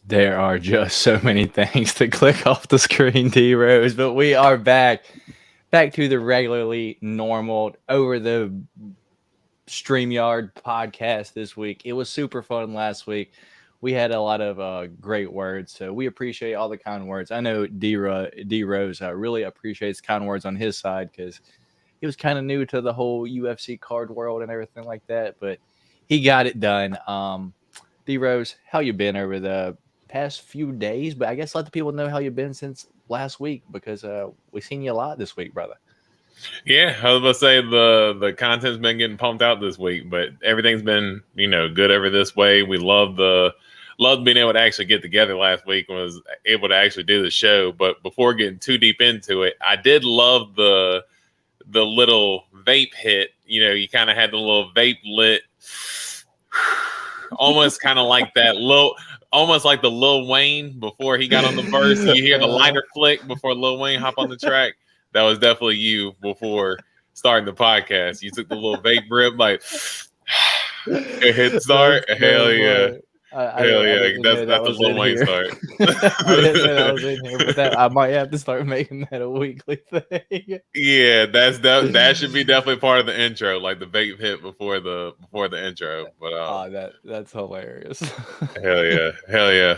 There are just so many things to click off the screen, D Rose, but we are back to the regularly normal over the StreamYard podcast this week. It was super fun last week. We had a lot of great words, so we appreciate all the kind words. I know D Rose really appreciates kind words on his side because he was kind of new to the whole UFC card world and everything like that, but he got it done. D Rose, how you been over the past few days? But I guess let the people know how you've been since last week because we've seen you a lot this week, brother. Yeah, I was about to say the content's been getting pumped out this week, but everything's been good over this way. We loved being able to actually get together last week and was able to actually do the show. But before getting too deep into it, I did love the little vape hit. You kind of had the little vape lit, almost kind of like that little. Almost like the Lil Wayne before he got on the verse. You hear the lighter flick before Lil Wayne hop on the track. That was definitely you before starting the podcast. You took the little vape rip, like hit start. Hell yeah. Hell yeah. That's a Lil Wayne start. I didn't know that was in here, but I might have to start making that a weekly thing. Yeah, that should be definitely part of the intro, like the vape hit before the intro. But that's hilarious. Hell yeah.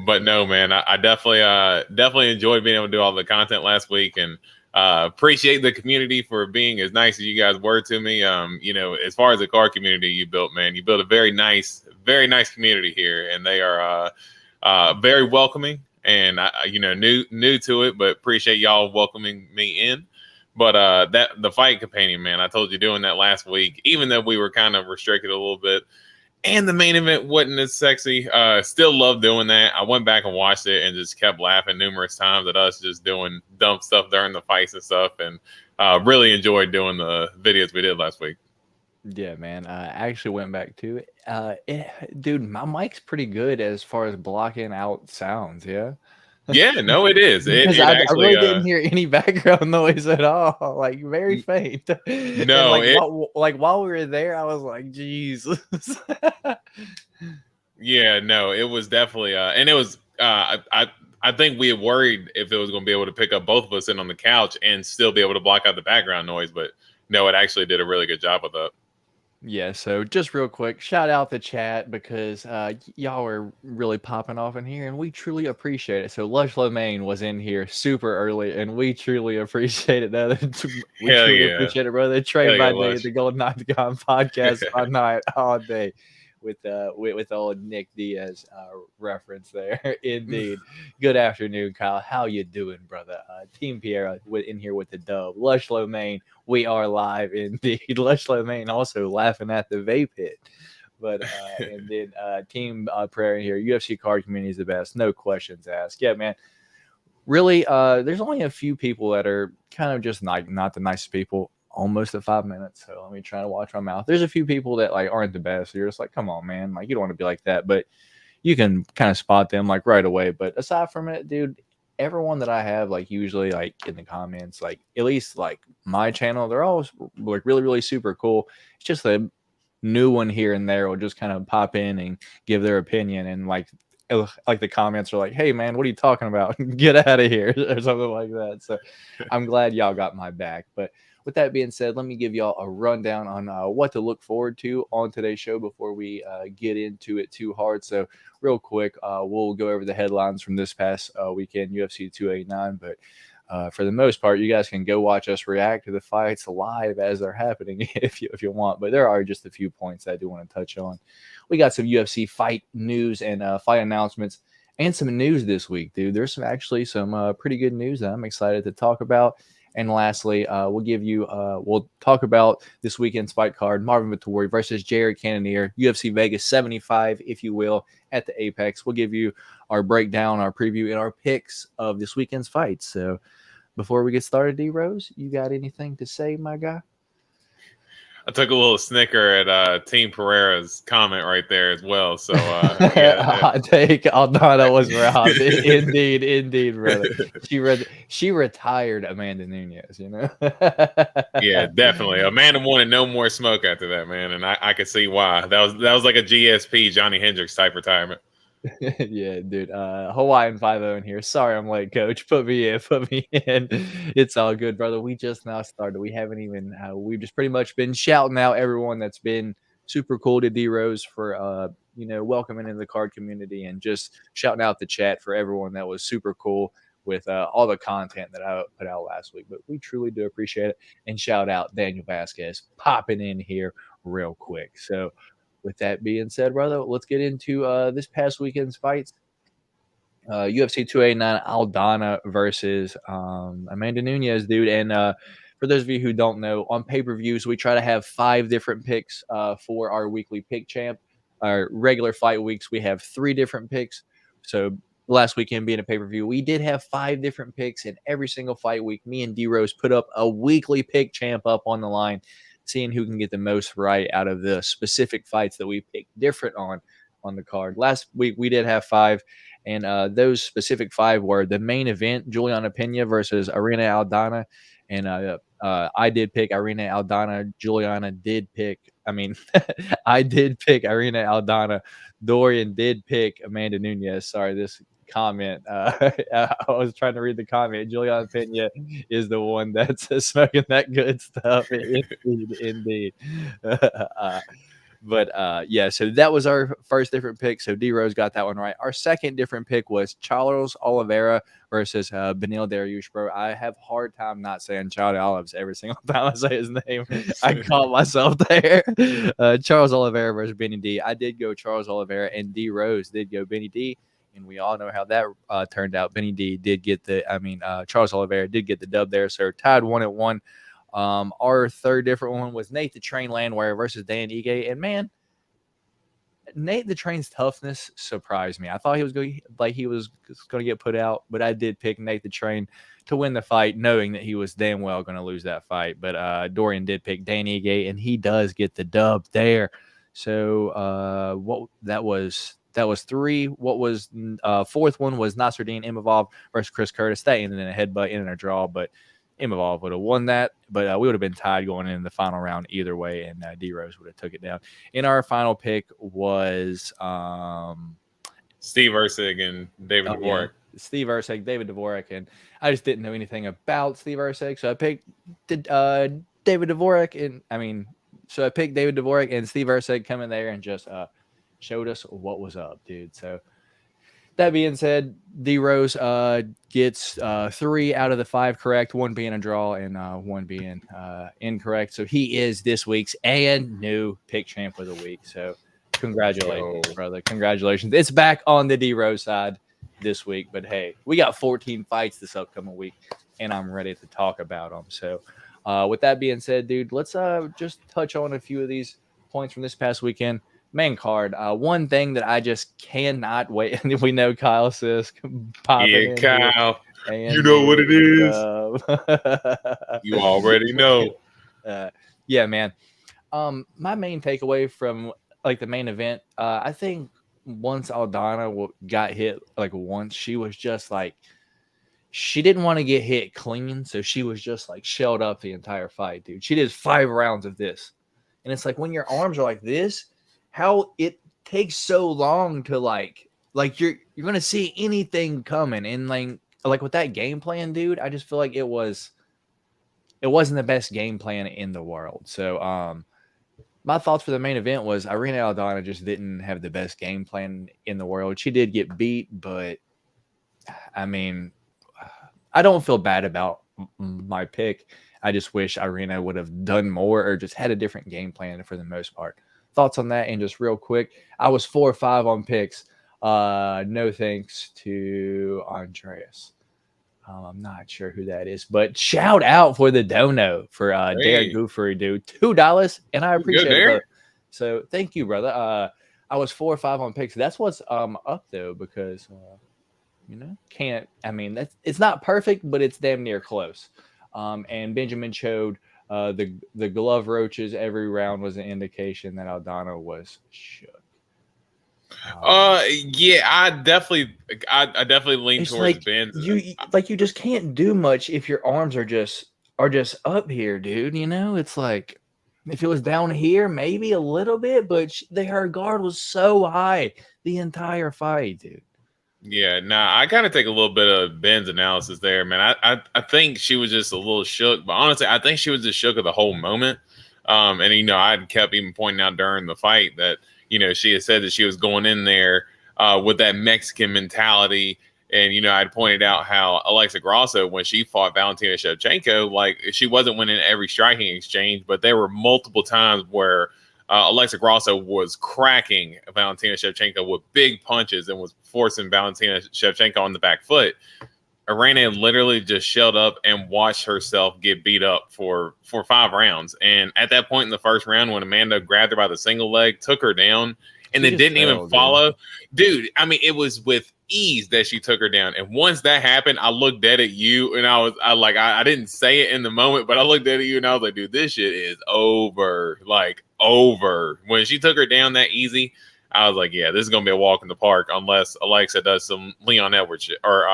But no, man, I definitely enjoyed being able to do all the content last week, and appreciate the community for being as nice as you guys were to me. As far as the car community you built, man, you built a very nice community here, and they are very welcoming. And new to it, but appreciate y'all welcoming me in. But the fight companion, man, I told you doing that last week, even though we were kind of restricted a little bit, and the main event wasn't as sexy. Still love doing that. I went back and watched it and just kept laughing numerous times at us just doing dumb stuff during the fights and stuff, and really enjoyed doing the videos we did last week. Yeah, man. I actually went back to it. Dude, my mic's pretty good as far as blocking out sounds, yeah? Yeah, no, it is. Because I really didn't hear any background noise at all, like very faint. No, while we were there, I was like, Jesus. Yeah, no, it was definitely, and it was, I think we had worried if it was going to be able to pick up both of us in on the couch and still be able to block out the background noise, but no, it actually did a really good job with that. Yeah, so just real quick, shout out the chat because y'all are really popping off in here, and we truly appreciate it. So Lush Lemaine was in here super early, and we truly appreciate it. Appreciate it, brother. Trade by day, the Golden Octagon podcast all night, all day. With old Nick Diaz reference there. Indeed. Good afternoon, Kyle. How you doing, brother? Team Pierre in here with the dub. Lush Lemaine, we are live indeed. Lush Lemaine also laughing at the vape hit. But and then Team Prayer in here. UFC card community is the best. No questions asked. Yeah, man. Really, there's only a few people that are kind of just not the nicest people. Almost at 5 minutes, so let me try to watch my mouth. There's a few people that like aren't the best. So you're just like, come on, man, like you don't want to be like that, but you can kind of spot them like right away. But aside from it, dude, everyone that I have like usually like in the comments, like at least like my channel, they're always like really, really super cool. It's just a new one here and there will just kind of pop in and give their opinion, and like the comments are like, hey man, what are you talking about? Get out of here or something like that. So I'm glad y'all got my back. But with that being said, let me give y'all a rundown on what to look forward to on today's show before we get into it too hard. So real quick, we'll go over the headlines from this past weekend, UFC 289. But for the most part, you guys can go watch us react to the fights live as they're happening if you want. But there are just a few points I do want to touch on. We got some UFC fight news and fight announcements and some news this week, dude. There's some pretty good news that I'm excited to talk about. And lastly, we'll talk about this weekend's fight card, Marvin Vettori versus Jared Cannonier, UFC Vegas 75, if you will, at the Apex. We'll give you our breakdown, our preview, and our picks of this weekend's fights. So before we get started, D-Rose, you got anything to say, my guy? I took a little snicker at Team Pereira's comment right there as well. So hot take. Aldana was robbed. Indeed, brother. She retired Amanda Nunes, you know? Yeah, definitely. Amanda wanted no more smoke after that, man. And I could see why. That was like a GSP, Johnny Hendricks type retirement. Yeah, dude. Hawaiian 5-0 in here. Sorry I'm late, coach. Put me in. Put me in. It's all good, brother. We just now started. We haven't even we've just pretty much been shouting out everyone that's been super cool to D Rose for welcoming into the card community and just shouting out the chat for everyone that was super cool with all the content that I put out last week. But we truly do appreciate it. And shout out Daniel Vasquez popping in here real quick. So with that being said, brother, let's get into this past weekend's fights. UFC 289 Aldana versus Amanda Nunes, dude. And for those of you who don't know, on pay-per-views, we try to have 5 different picks for our weekly pick champ. Our regular fight weeks, we have 3 different picks. So last weekend being a pay-per-view, we did have 5 different picks, and every single fight week, me and D-Rose put up a weekly pick champ up on the line, seeing who can get the most right out of the specific fights that we picked different on the card. Last week, we did have 5. And those specific 5 were the main event, Juliana Pena versus Irene Aldana. And I did pick Irene Aldana. Juliana did pick, I did pick Irene Aldana. Dorian did pick Amanda Nunes. Sorry, this comment. I was trying to read the comment. Juliana Pena is the one that's smoking that good stuff. Indeed. But yeah, so that was our first different pick. So D Rose got that one right. Our second different pick was Charles Oliveira versus Benil Dariush, bro. I have a hard time not saying Charlie Olives every single time I say his name. I caught myself there. Charles Oliveira versus Benny D. I did go Charles Oliveira, and D Rose did go Benny D. And we all know how that turned out. Benny D did get Charles Oliveira did get the dub there. So tied 1-1. Our third different one was Nate the Train Landwehr versus Dan Ige. And man, Nate the Train's toughness surprised me. I thought he was going to get put out, but I did pick Nate the Train to win the fight, knowing that he was damn well going to lose that fight. But Dorian did pick Dan Ige, and he does get the dub there. So what that was 3. What was fourth one was Nasruddin Imavov versus Chris Curtis. That ended in a headbutt, in a draw, but Imavov would have won that, but we would have been tied going into the final round either way, and D Rose would have took it down. In our final pick was Steve Erceg and David Dvorak. Yeah. Steve Erceg, David Dvorak, and I just didn't know anything about Steve Erceg, so I picked David Dvorak, so I picked David Dvorak, and Steve Erceg come in there and just showed us what was up, dude. So that being said, D Rose gets 3 out of the 5 correct, 1 being a draw and 1 being incorrect. So he is this week's and new pick champ of the week. So congratulations, brother. Congratulations. It's back on the D Rose side this week. But hey, we got 14 fights this upcoming week, and I'm ready to talk about them. So with that being said, dude, let's just touch on a few of these points from this past weekend. Main card. One thing that I just cannot wait. And we know Kyle Sisk popping in. Kyle. You know what it is. You already know. Yeah, man. My main takeaway from the main event, I think once Aldana got hit once, she was just she didn't want to get hit clean, so she was just shelled up the entire fight, dude. She did 5 rounds of this, and it's when your arms are like this, how it takes so long to you're gonna see anything coming, and with that game plan, dude, I just feel like it wasn't the best game plan in the world. So my thoughts for the main event was Irene Aldana just didn't have the best game plan in the world. She did get beat, but I don't feel bad about my pick. I just wish Irene would have done more or just had a different game plan for the most part. Thoughts on that? And just real quick, I was 4-5 on picks. No thanks to Andreas. I'm not sure who that is, but shout out for the dono for Derek Goofery, dude. $2, and I appreciate it. So thank you, brother. I was 4-5 on picks. That's what's up though, because it's not perfect, but it's damn near close. And Benjamin showed the glove roaches every round was an indication that Aldana was shook. Yeah, I definitely lean towards Ben. You just can't do much if your arms are just up here, dude. It's If it was down here, maybe a little bit, but her guard was so high the entire fight, dude. Yeah, nah, I kind of take a little bit of Ben's analysis there, man. I think she was just a little shook, but honestly, I think she was just shook of the whole moment. And I kept even pointing out during the fight that she had said that she was going in there with that Mexican mentality, and I'd pointed out how Alexa Grasso, when she fought Valentina Shevchenko, like she wasn't winning every striking exchange, but there were multiple times where Alexa Grasso was cracking Valentina Shevchenko with big punches and was forcing Valentina Shevchenko on the back foot. Irene literally just shut up and watched herself get beat up for 5 rounds. And at that point in the first round, when Amanda grabbed her by the single leg, took her down, and then didn't even follow. Dude, I mean, it was with ease that she took her down. And once that happened, I looked dead at you, and I didn't say it in the moment, but I looked dead at you, and I was like, dude, this shit is over. Like, over. When she took her down that easy, I was like, yeah, this is gonna be a walk in the park unless Alexa does some Leon Edwards shit, or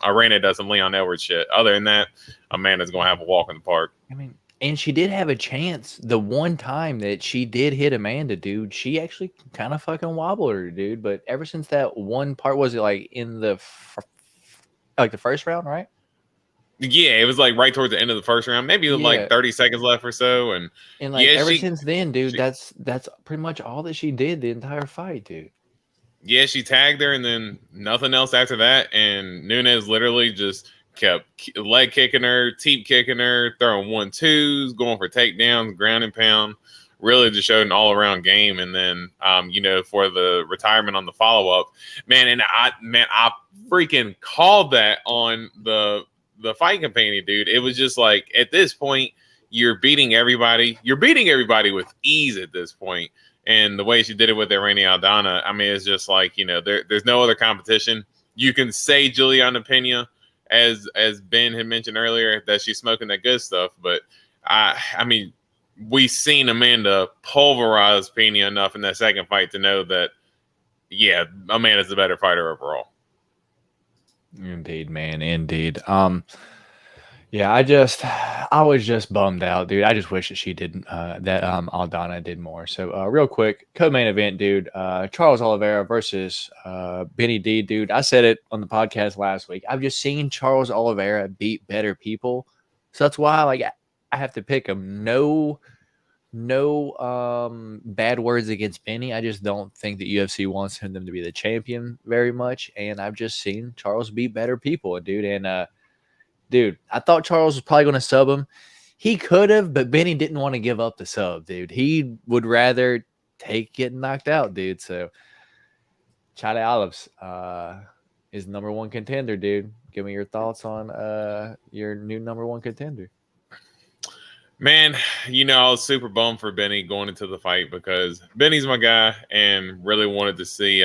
Irene does some Leon Edwards shit. Other than that, Amanda's gonna have a walk in the park. I mean, and she did have a chance the one time that she did hit Amanda, dude. She actually kind of fucking wobbled her, dude. But ever since that one part, was it like in the the first round, right? Yeah, it was like right towards the end of the first round, maybe like 30 seconds left or so, and like ever since then, dude, that's pretty much all that she did the entire fight, dude. Yeah, she tagged her, and then nothing else after that. And Nunes literally just kept leg kicking her, teep kicking her, throwing 1-2s, going for takedowns, ground and pound. Really just showed an all around game. And then, for the retirement on the follow up, man, I freaking called that on the fight companion, dude. It was just like, at this point, you're beating everybody. You're beating everybody with ease at this point. And the way she did it with Irene Aldana, I mean, it's just like, there's no other competition. You can say Juliana Pena, as Ben had mentioned earlier, that she's smoking that good stuff. But I mean, we've seen Amanda pulverize Pena enough in that second fight to know that, yeah, Amanda's the better fighter overall. Indeed, man. Indeed. Yeah, I was just bummed out, dude. I just wish that she did that Aldana did more. So real quick, co-main event, dude. Charles Oliveira versus Benny D, dude. I said it on the podcast last week. I've just seen Charles Oliveira beat better people. So that's why I have to pick him. No bad words against Benny. I just don't think that UFC wants him to be the champion very much. And I've just seen Charles beat better people, dude. And dude, I thought Charles was probably going to sub him. He could have, but Benny didn't want to give up the sub, dude. He would rather take getting knocked out, dude. So, Chade Olives is number one contender, dude. Give me your thoughts on your new number one contender. Man, I was super bummed for Benny going into the fight because Benny's my guy and really wanted to see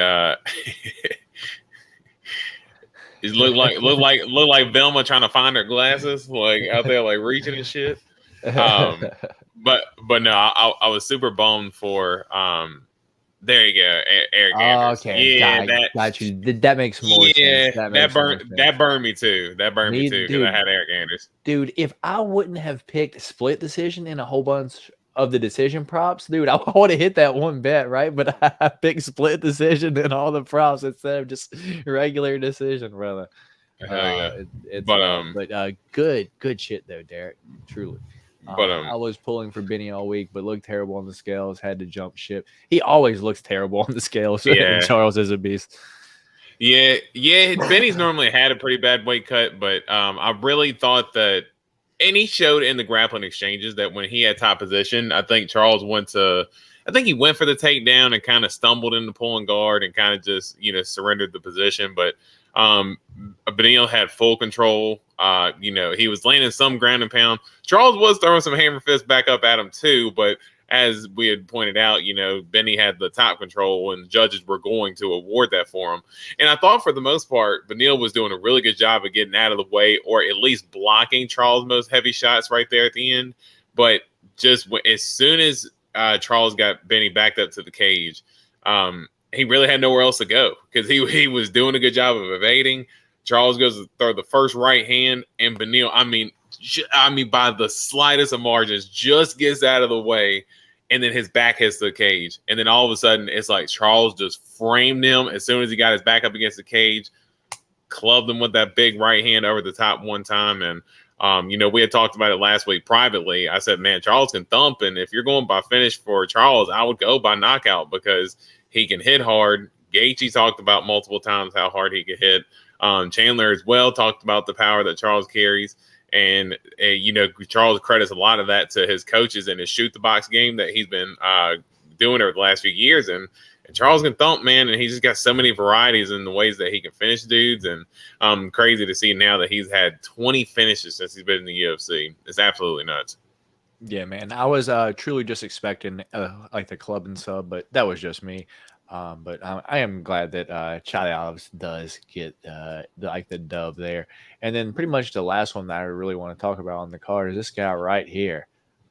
It looked like Velma trying to find her glasses, like out there, like reaching and shit. But no, I was super bummed for. There you go, Eric Anders. Okay, yeah, got you. That makes more sense. That burned me too. That burned me too because I had Eric Anders. Dude, if I wouldn't have picked split decision in a whole bunch of the decision props, dude, I would have hit that one bet, right? But I picked split decision in all the props instead of just regular decision, brother. But good shit though, Derek. Truly. I was pulling for Benny all week, but looked terrible on the scales. Had to jump ship. He always looks terrible on the scales. Yeah. Charles is a beast. Yeah. Benny's normally had a pretty bad weight cut, but I really thought that. And he showed in the grappling exchanges that when he had top position, I think Charles went for the takedown and kind of stumbled into pulling guard and kind of just, surrendered the position. But Benil had full control. He was landing some ground and pound. Charles was throwing some hammer fists back up at him too, but as we had pointed out, Benny had the top control and the judges were going to award that for him. And I thought for the most part, Benil was doing a really good job of getting out of the way or at least blocking Charles' most heavy shots right there at the end. But just as soon as Charles got Benny backed up to the cage, he really had nowhere else to go because he was doing a good job of evading. Charles goes to throw the first right hand and Benil, I mean, by the slightest of margins, just gets out of the way, and then his back hits the cage. And then all of a sudden, it's like Charles just framed him as soon as he got his back up against the cage, clubbed him with that big right hand over the top one time. And, we had talked about it last week privately. I said, man, Charles can thump. And if you're going by finish for Charles, I would go by knockout because he can hit hard. Gaethje talked about multiple times how hard he could hit. Chandler as well talked about the power that Charles carries. And, Charles credits a lot of that to his coaches and his shoot the box game that he's been doing over the last few years. And Charles can thump, man, and he's just got so many varieties in the ways that he can finish dudes. And crazy to see now that he's had 20 finishes since he's been in the UFC. It's absolutely nuts. Yeah, man. I was truly just expecting like the club and sub, but that was just me. But I am glad that Charlie Olives does get the dub there. And then pretty much the last one that I really want to talk about on the card is this guy right here,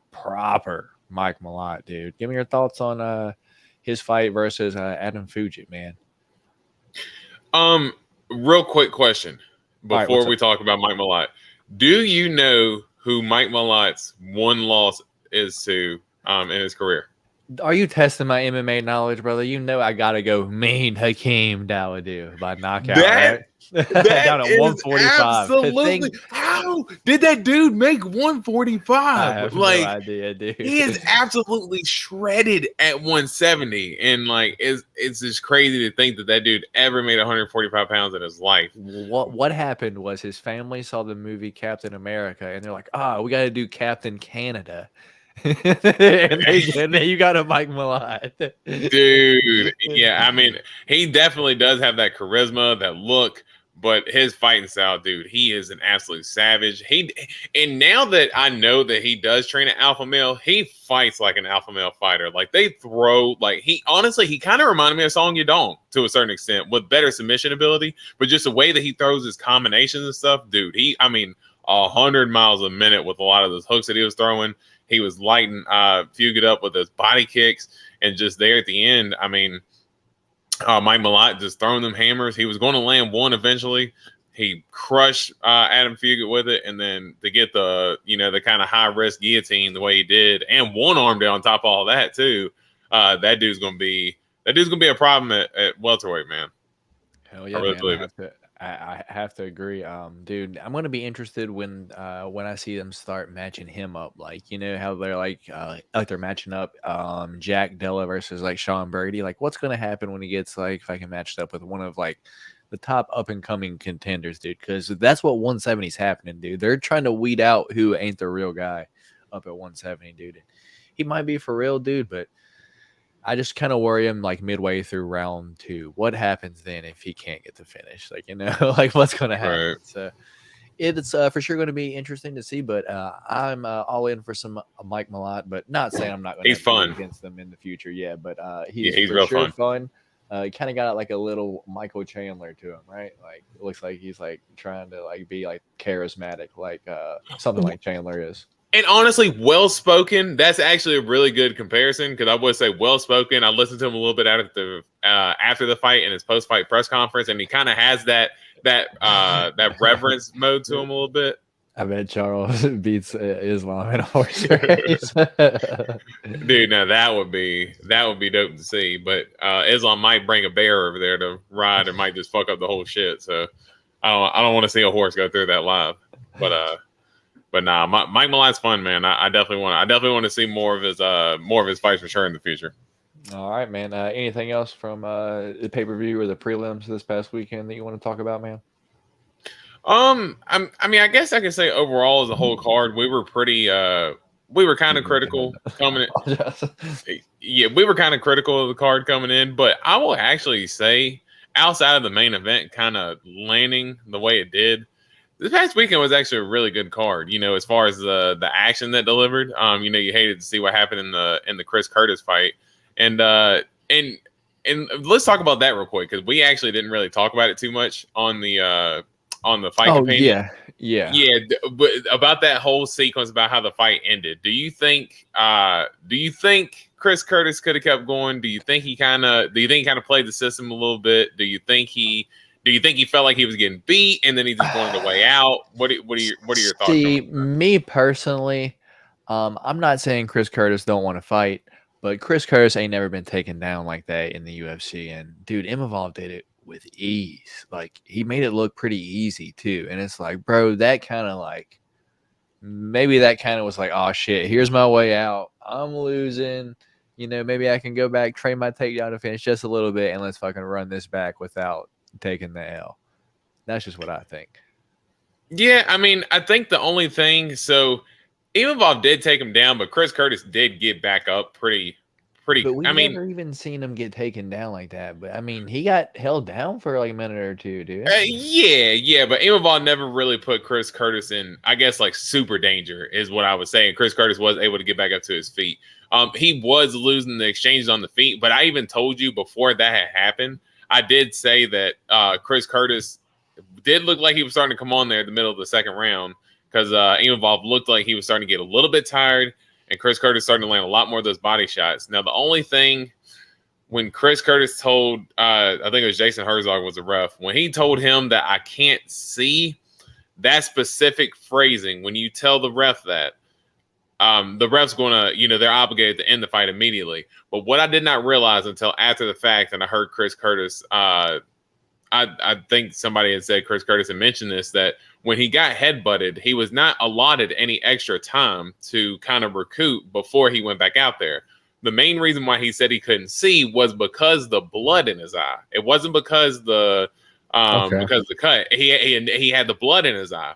proper Mike Malott, dude. Give me your thoughts on his fight versus Adam Fugit, man. Real quick question before right, we talk about Mike Malott. Do you know who Mike Malott's one loss is to in his career? Are you testing my MMA knowledge, brother? You know I gotta go mean Hakeem Dawodu by knockout, right? Down at 145. Absolutely. How did that dude make 145? I have no idea, dude. He is absolutely shredded at 170, and it's just crazy to think that dude ever made 145 pounds in his life. What happened was his family saw the movie Captain America, and they're like, we got to do Captain Canada. and then you got a Mike Malott. Dude, yeah, I mean, he definitely does have that charisma, that look, but his fighting style, dude, he is an absolute savage. And now that I know that he does train an alpha male, he fights like an alpha male fighter. Like they throw, he kind of reminded me of Song Yadong to a certain extent with better submission ability, but just the way that he throws his combinations and stuff, dude, 100 miles a minute with a lot of those hooks that he was throwing. He was lighting Fugit up with his body kicks, and just there at the end, Mike Malott just throwing them hammers. He was going to land one eventually. He crushed Adam Fugit with it, and then to get the kind of high risk guillotine the way he did, and one arm down on top of all that too. That dude's gonna be a problem at welterweight, man. Hell yeah, man. I have to agree, dude. I'm gonna be interested when I see them start matching him up, how they're they're matching up Jack Della versus Sean Brady. What's gonna happen when he gets fucking matched up with one of the top up and coming contenders, dude? Because that's what 170 is happening, dude. They're trying to weed out who ain't the real guy up at 170, dude. He might be for real, dude, but I just kind of worry him midway through round 2. What happens then if he can't get the finish? What's going to happen? Right. So it's for sure going to be interesting to see, but I'm all in for some Mike Malott, but not saying I'm not going to fun against them in the future. Yeah, but he's for real sure fun. He kind of got a little Michael Chandler to him, right? It looks like he's trying to be charismatic, something like Chandler is. And honestly, well-spoken, that's actually a really good comparison because I would say well-spoken. I listened to him a little bit after the fight in his post-fight press conference, and he kind of has that reverence mode to him a little bit. I bet Charles beats Islam in a horse race. Dude, now that would be dope to see. But Islam might bring a bear over there to ride and might just fuck up the whole shit. So I don't want to see a horse go through that live. But nah, Mike Malott's fun, man. I definitely want to see more of his fights for sure in the future. All right, man. Anything else from the pay-per-view or the prelims this past weekend that you want to talk about, man? I guess I can say overall as a whole card, we were kind of critical coming in. Yeah, we were kind of critical of the card coming in, but I will actually say outside of the main event kind of landing the way it did, this past weekend was actually a really good card, as far as the action that delivered. You hated to see what happened in the Chris Curtis fight. And let's talk about that real quick because we actually didn't really talk about it too much on the fight companion. Yeah. But about that whole sequence about how the fight ended. Do you think Chris Curtis could have kept going? Do you think he kind of played the system a little bit? Do you think he Do you think he felt like he was getting beat and then he just wanted a way out? What are your thoughts? See, me personally, I'm not saying Chris Curtis don't want to fight, but Chris Curtis ain't never been taken down like that in the UFC. And dude, Imavov did it with ease. Like he made it look pretty easy too. And it's like, bro, that kind of like maybe that kind of was like, oh shit, here's my way out. I'm losing. You know, maybe I can go back, train my takedown defense just a little bit, and let's fucking run this back without taking the L. That's just what I think. Yeah, I mean, I think the only thing, so Imavov did take him down, but Chris Curtis did get back up pretty. But we've never even seen him get taken down like that. But I mean, he got held down for like a minute or two, dude. Yeah, but Imavov never really put Chris Curtis in, I guess, like super danger is what I was saying. Chris Curtis was able to get back up to his feet. He was losing the exchanges on the feet, but I even told you before that had happened, I did say that Chris Curtis did look like he was starting to come on there in the middle of the second round because Imavov looked like he was starting to get a little bit tired, and Chris Curtis starting to land a lot more of those body shots. Now, the only thing when Chris Curtis told, I think it was Jason Herzog was a ref, when he told him that I can't see, that specific phrasing, when you tell the ref that, the ref's going to, they're obligated to end the fight immediately. But what I did not realize until after the fact, and I heard Chris Curtis, I think somebody had said Chris Curtis had mentioned this, that when he got headbutted, he was not allotted any extra time to kind of recoup before he went back out there. The main reason why he said he couldn't see was because the blood in his eye. It wasn't because because the cut. He had the blood in his eye.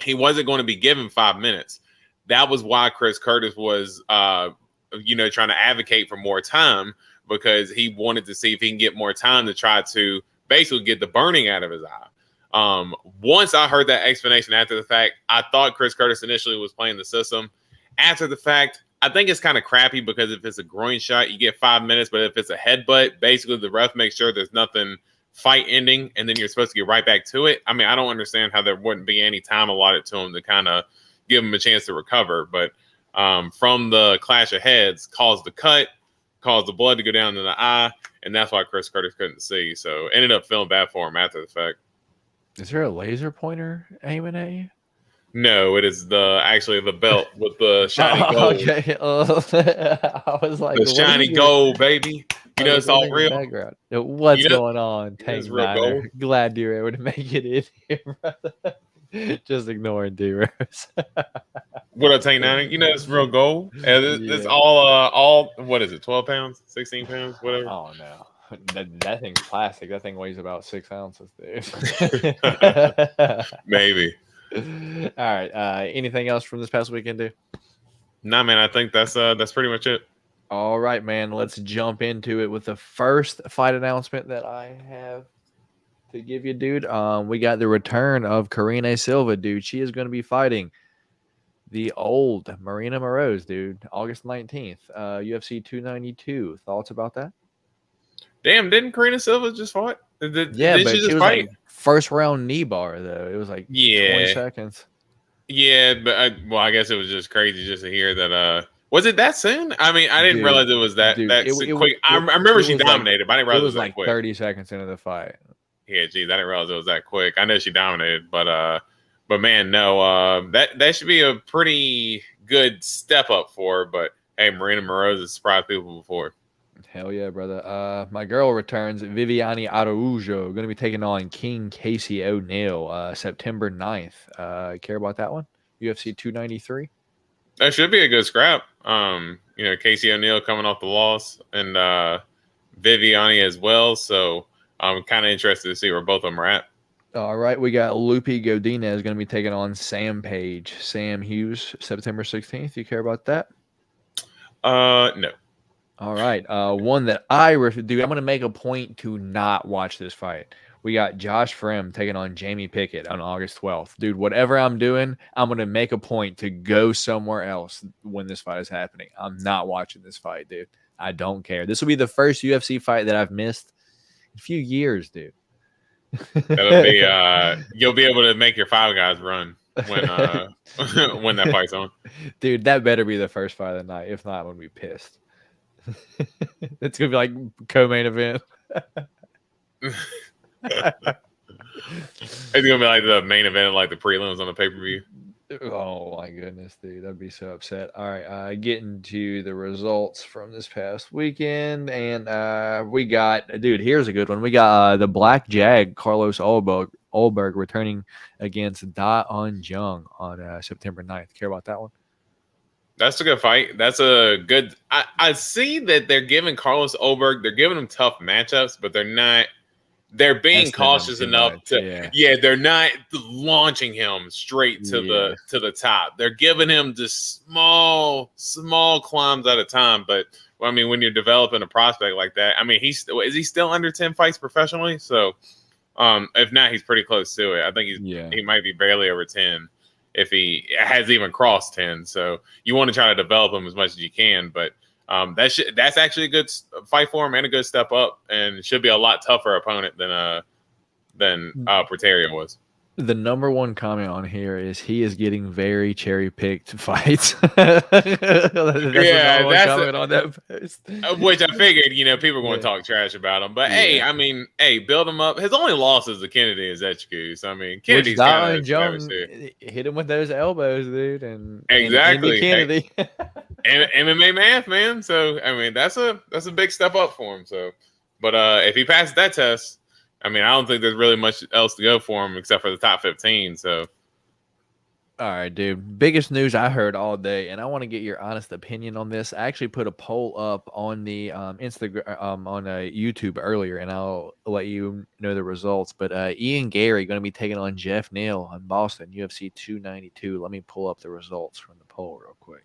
He wasn't going to be given 5 minutes. That was why Chris Curtis was, trying to advocate for more time, because he wanted to see if he can get more time to try to basically get the burning out of his eye. Once I heard that explanation after the fact, I thought Chris Curtis initially was playing the system. After the fact, I think it's kind of crappy because if it's a groin shot, you get 5 minutes. But if it's a headbutt, basically the ref makes sure there's nothing fight ending, and then you're supposed to get right back to it. I mean, I don't understand how there wouldn't be any time allotted to him to kind of give him a chance to recover. But from the clash of heads, caused the cut, caused the blood to go down to the eye, and that's why Chris Curtis couldn't see. So ended up feeling bad for him after the fact. Is there a laser pointer aiming at you? No, it is actually the belt with the shiny gold. Okay, I was like, the shiny gold, baby. It's all real. Background. What's going on? Tank Niner. Glad you're able to make it in here, brother. Just ignoring D-Rose. What up, Tank Niner? It's real gold. And it's all what is it? 12 pounds, 16 pounds, whatever. Oh no. That thing's plastic. That thing weighs about 6 ounces, dude. Maybe. All right. Anything else from this past weekend, dude? Nah, man. I think that's pretty much it. All right, man. Let's jump into it with the first fight announcement that I have to give you, dude. We got the return of Karine Silva, dude. She is going to be fighting the old Marina Moroz, dude. August 19th, UFC 292. Thoughts about that? Damn, didn't Karine Silva just fight? Did she just fight? Like first round knee bar, though. It was like 20 seconds. Yeah, but I guess it was just crazy just to hear that. Was it that soon? I mean, I didn't realize it was that quick. I remember she dominated, but I didn't realize it was like that quick. 30 seconds into the fight. Yeah, geez, I didn't realize it was that quick. I know she dominated, but man, no, that should be a pretty good step up for her. But hey, Marina Moroz has surprised people before. Hell yeah, brother. My girl returns, Viviane Araujo, going to be taking on King Casey O'Neill, September 9th. Care about that one? UFC 293. That should be a good scrap. Casey O'Neill coming off the loss, and Viviane as well. So I'm kind of interested to see where both of them are at. All right, we got Lupe Godinez going to be taking on Sam Page, Sam Hughes, September 16th. You care about that? No. All right, one that I do. I'm going to make a point to not watch this fight. We got Josh Frimm taking on Jamie Pickett on August 12th. Dude, whatever I'm doing, I'm going to make a point to go somewhere else when this fight is happening. I'm not watching this fight, dude. I don't care. This will be the first UFC fight that I've missed in a few years, dude. That'll be you'll be able to make your Five Guys run when when that fight's on. Dude, that better be the first fight of the night. If not, I'm going to be pissed. It's going to be like co-main event. It's gonna be like the main event, like the prelims on the pay-per-view. Oh my goodness, dude, I'd be so upset. All right, getting to the results from this past weekend, and we got, dude, here's a good one. We got the Black Jag, Carlos Olberg returning against Da Un Jung on September 9th. Care about that one? That's a good fight. That's a good. I see that they're giving Carlos Olberg, they're giving him tough matchups, but they're not. They're being cautious enough to, they're not launching him straight to the top. They're giving him just small climbs at a time. But I mean, when you're developing a prospect like that, I mean, is he still under 10 fights professionally? So, if not, he's pretty close to it. I think he might be barely over 10 if he has even crossed 10. So you want to try to develop him as much as you can, but. That's actually a good fight for him and a good step up, and should be a lot tougher opponent than Porterio was. The number one comment on here is he is getting very cherry picked fights. That's comment on that post. Which I figured, people are going to talk trash about him. But hey, I mean, build him up. His only loss is to Kennedy and Zechiku. So I mean, Kennedy's kind of hit him with those elbows, dude, and exactly Kennedy. MMA math, man. So I mean, that's a big step up for him. So, but if he passes that test, I mean, I don't think there's really much else to go for him except for the top 15. So, all right, dude. Biggest news I heard all day, and I want to get your honest opinion on this. I actually put a poll up on the Instagram, on YouTube earlier, and I'll let you know the results. But Ian Gary going to be taking on Jeff Neal in Boston, UFC 292. Let me pull up the results from the poll real quick.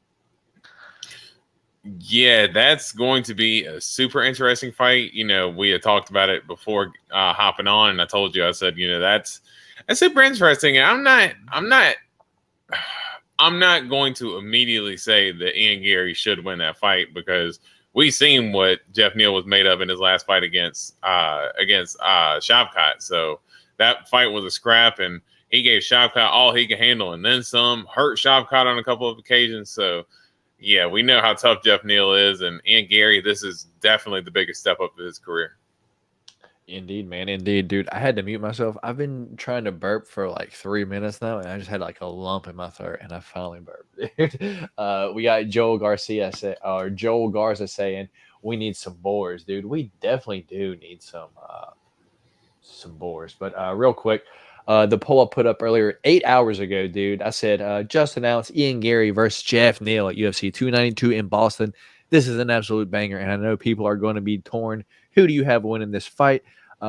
Yeah, that's going to be a super interesting fight. We had talked about it before hopping on, and I told you, I said, that's super interesting. And I'm not going to immediately say that Ian Gary should win that fight because we've seen what Jeff Neal was made of in his last fight against Shavkat. So that fight was a scrap, and he gave Shavkat all he could handle, and then some. Hurt Shavkat on a couple of occasions. So. Yeah, we know how tough Jeff Neal is, and Ian Gary, this is definitely the biggest step up of his career. Indeed, man. Indeed, dude. I had to mute myself. I've been trying to burp for like 3 minutes now, and I just had like a lump in my throat, and I finally burped, dude. We got Joel Garza saying we need some boars, dude. We definitely do need some boars. But real quick, the poll I put up earlier 8 hours ago, dude. I said, just announced Ian Gary versus Jeff Neal at UFC 292 in Boston. This is an absolute banger, and I know people are going to be torn. Who do you have winning this fight?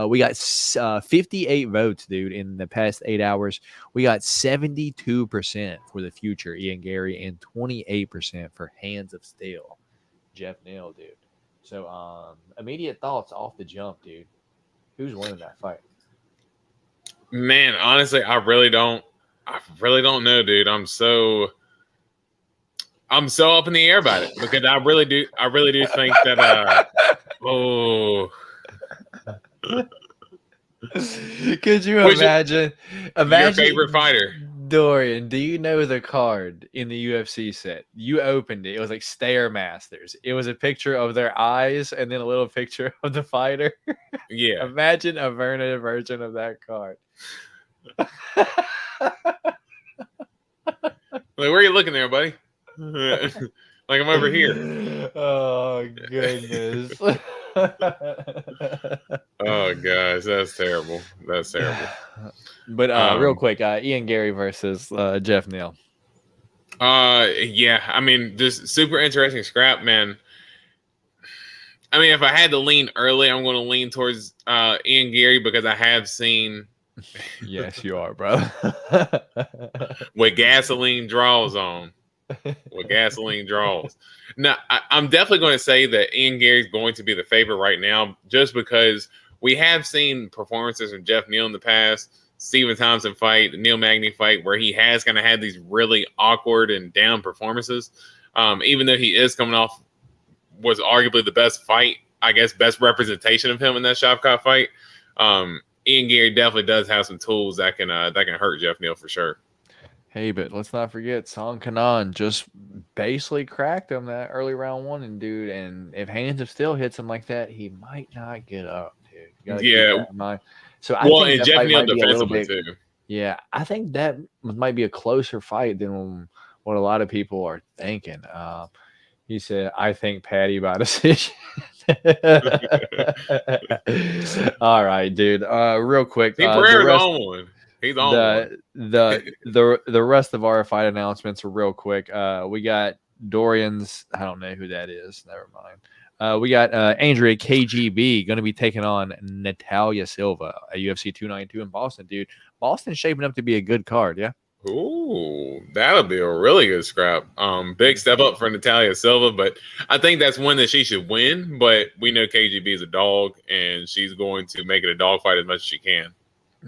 We got 58 votes, dude, in the past 8 hours. We got 72% for the future Ian Gary and 28% for Hands of Steel, Jeff Neal, dude. So, immediate thoughts off the jump, dude. Who's winning that fight? Man, honestly, I really don't know, dude. I'm so up in the air about it because I really do think that Could you imagine your favorite fighter? Dorian, do you know the card in the UFC set? You opened it. It was like Stairmasters. It was a picture of their eyes and then a little picture of the fighter. Yeah. Imagine a Verna version of that card. Like, where are you looking there, buddy? Like, I'm over here. Oh, goodness. Oh, gosh, that's terrible. That's terrible. But real quick, Ian Gary versus Jeff Neal. Yeah, I mean, just super interesting scrap, man. I mean, if I had to lean early, I'm going to lean towards Ian Gary because I have seen. Yes, you are, bro. With gasoline draws on. With gasoline draws. Now, I'm definitely going to say that Ian Gary's going to be the favorite right now just because we have seen performances from Jeff Neal in the past, Stephen Thompson fight, the Neil Magny fight, where he has kind of had these really awkward and down performances. Even though he is coming off, was arguably the best fight, I guess, best representation of him in that Shavkat fight. Ian Gary definitely does have some tools that can hurt Jeff Neal for sure. Hey, but let's not forget Song Kanan just basically cracked him that early round one, and dude, and if Hands of Steel hits him like that, he might not get up, dude. You gotta keep that in mind. So I think and that Jeff fight Neal might be a little defensively bit. too. Yeah, I think that might be a closer fight than what a lot of people are thinking. He said, "I think Patty by decision." All right, dude. Real quick, See, the Pereira's rest, on one. He's on one. the rest of our fight announcements are real quick. We got Dorian's. I don't know who that is. Never mind. We got Andrea KGB going to be taking on Natalia Silva at UFC 292 in Boston, dude. Boston's shaping up to be a good card, yeah. Ooh, that'll be a really good scrap. Big step up for Natalia Silva, but I think that's one that she should win. But we know KGB is a dog, and she's going to make it a dog fight as much as she can.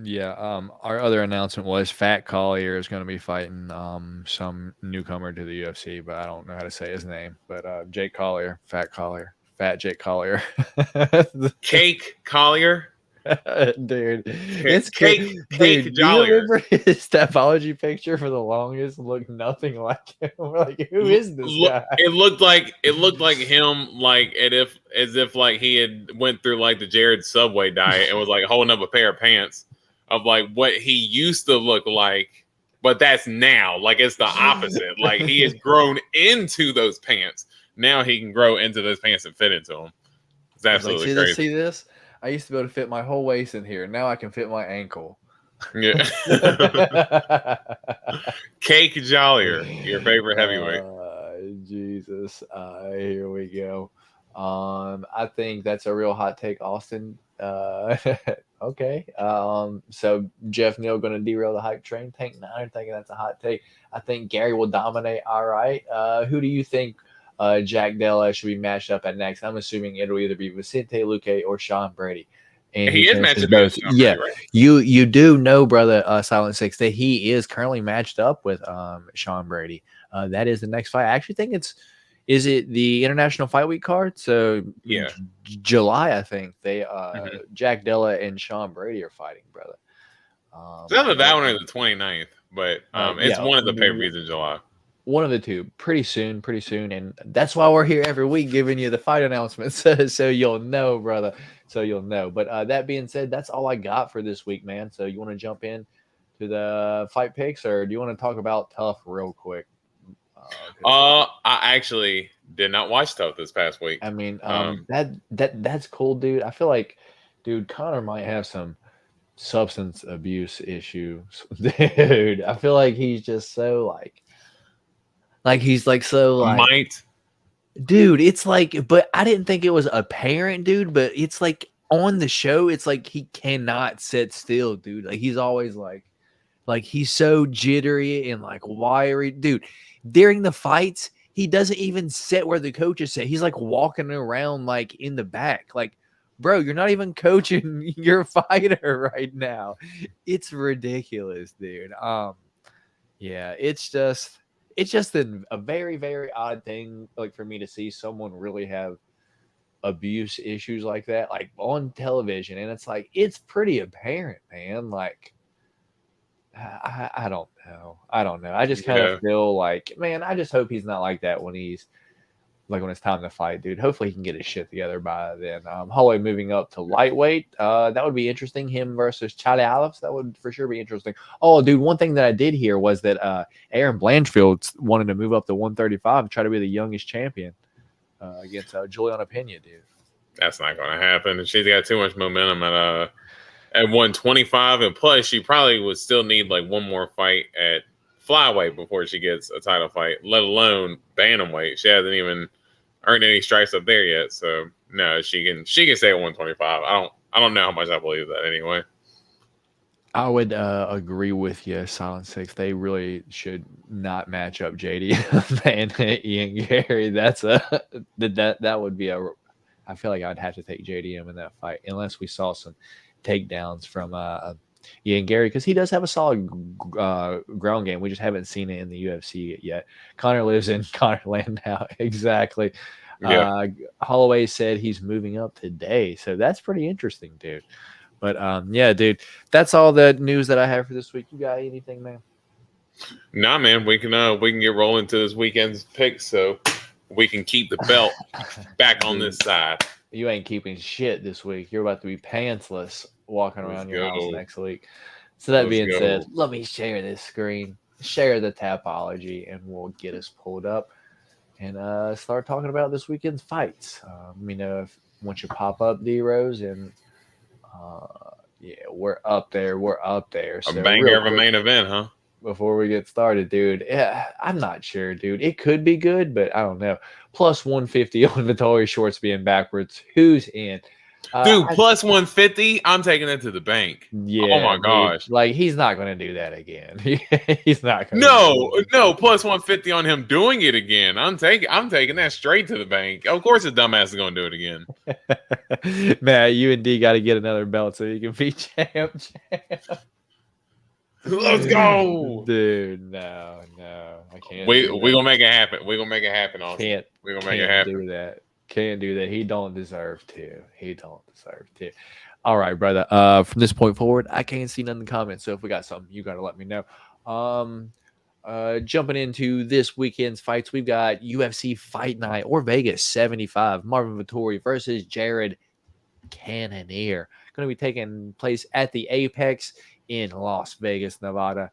Yeah. Our other announcement was Fat Collier is going to be fighting some newcomer to the UFC, but I don't know how to say his name. But Jake Collier, Fat Jake Collier, Cake Collier. dude, it's Cake dude. Do you Jollier. remember his Tapology picture for the longest? Looked nothing like him. We're like, who is this guy? It looked like him, like as if like he had went through like the Jared Subway diet and was like holding up a pair of pants of like what he used to look like, but that's now. Like it's the opposite. Like he has grown into those pants. Now he can grow into those pants and fit into them. It's absolutely crazy. See this? I used to be able to fit my whole waist in here. Now I can fit my ankle. Yeah. Cake Jollier, your favorite heavyweight. Jesus. Here we go. I think that's a real hot take, Austin. Okay. So Jeff Neal going to derail the hype train. Tank Niner thinking that's a hot take. I think Gary will dominate. All right. Who do you think Jack Della should be matched up at next? I'm assuming it'll either be Vicente Luque or Sean Brady. And he is matched up both. Yeah, right? You do know, brother, Silent Six, that he is currently matched up with Sean Brady. That is the next fight. I actually think is it the International Fight Week card? So yeah, July, I think they Jack Della and Sean Brady are fighting, brother. It's either that one or the 29th, but it's one of the pay-per-views in July. One of the two, pretty soon, and that's why we're here every week giving you the fight announcements, so you'll know, brother. So you'll know. But that being said, that's all I got for this week, man. So you want to jump in to the fight picks, or do you want to talk about Tough real quick? I actually did not watch Tough this past week. I mean, that's cool, dude. I feel like, dude, Connor might have some substance abuse issues, dude. I feel like he's just so like he's like so like might. Dude, it's like, but I didn't think it was apparent, dude. But it's like on the show, it's like he cannot sit still, dude. Like he's always like he's so jittery and like wiry, dude. During the fights, he doesn't even sit where the coaches sit. He's like walking around like in the back, like, bro, you're not even coaching your fighter right now. It's ridiculous, dude. Yeah, it's just a very, very odd thing, like for me to see someone really have abuse issues like that, like on television, and it's like it's pretty apparent, man. Like, I don't know. I just kind of feel like, man, I just hope he's not like that when he's like when it's time to fight, dude. Hopefully he can get his shit together by then. Holloway moving up to lightweight. That would be interesting. Him versus Charlie Alice. That would for sure be interesting. Oh, dude, one thing that I did hear was that Aaron Blanchfield wanted to move up to 135 and try to be the youngest champion against Juliana Pena, dude. That's not going to happen. She's got too much momentum at 125, and plus she probably would still need like one more fight at flyweight before she gets a title fight, let alone bantamweight. She hasn't even earned any stripes up there yet. So no, she can stay at 125. I don't know how much I believe that anyway. I would agree with you, Silent Six. They really should not match up JD and Ian Gary. That's that would be I feel like I'd have to take JDM in that fight unless we saw some takedowns from Ian Gary, because he does have a solid ground game. We just haven't seen it in the UFC yet. Connor lives in Connorland now. Exactly. Yeah. Holloway said he's moving up today, so that's pretty interesting, dude. But yeah, dude, that's all the news that I have for this week. You got anything, man? Nah, man, we can get rolling to this weekend's picks, so we can keep the belt back on this side. You ain't keeping shit this week. You're about to be pantsless walking Let's around your house go. next week. So that Let's being said, go. let me share this screen, share the Tapology, and we'll get us pulled up and start talking about this weekend's fights. If once you pop up D-Rose, and uh, yeah, we're up there. We're up there. A So banger real of a quick main event, huh? before we get started, dude. Yeah, I'm not sure, dude. It could be good, but I don't know. Plus 150 on Vettori shorts being backwards. Who's in? Dude, I plus 150. I'm taking it to the bank. Oh Yeah, my dude. gosh. Like he's not gonna do that again. He's not gonna No, do no, plus 150 on him doing it again. I'm taking that straight to the bank. Of course the dumbass is gonna do it again. it. Matt, you and D got to get another belt so you can be champ. Let's go. Dude, no, I can't We do we that. gonna make it happen. We gonna make it happen, Austin. Can't We gonna make it can't happen. do that. Can't do that. He don't deserve to. He don't deserve to. All right, brother. From this point forward, I can't see none in the comments. So if we got something, you gotta let me know. Um, jumping into this weekend's fights, we've got UFC Fight Night or Vegas 75. Marvin Vettori versus Jared Cannonier. Going to be taking place at the Apex in Las Vegas, Nevada.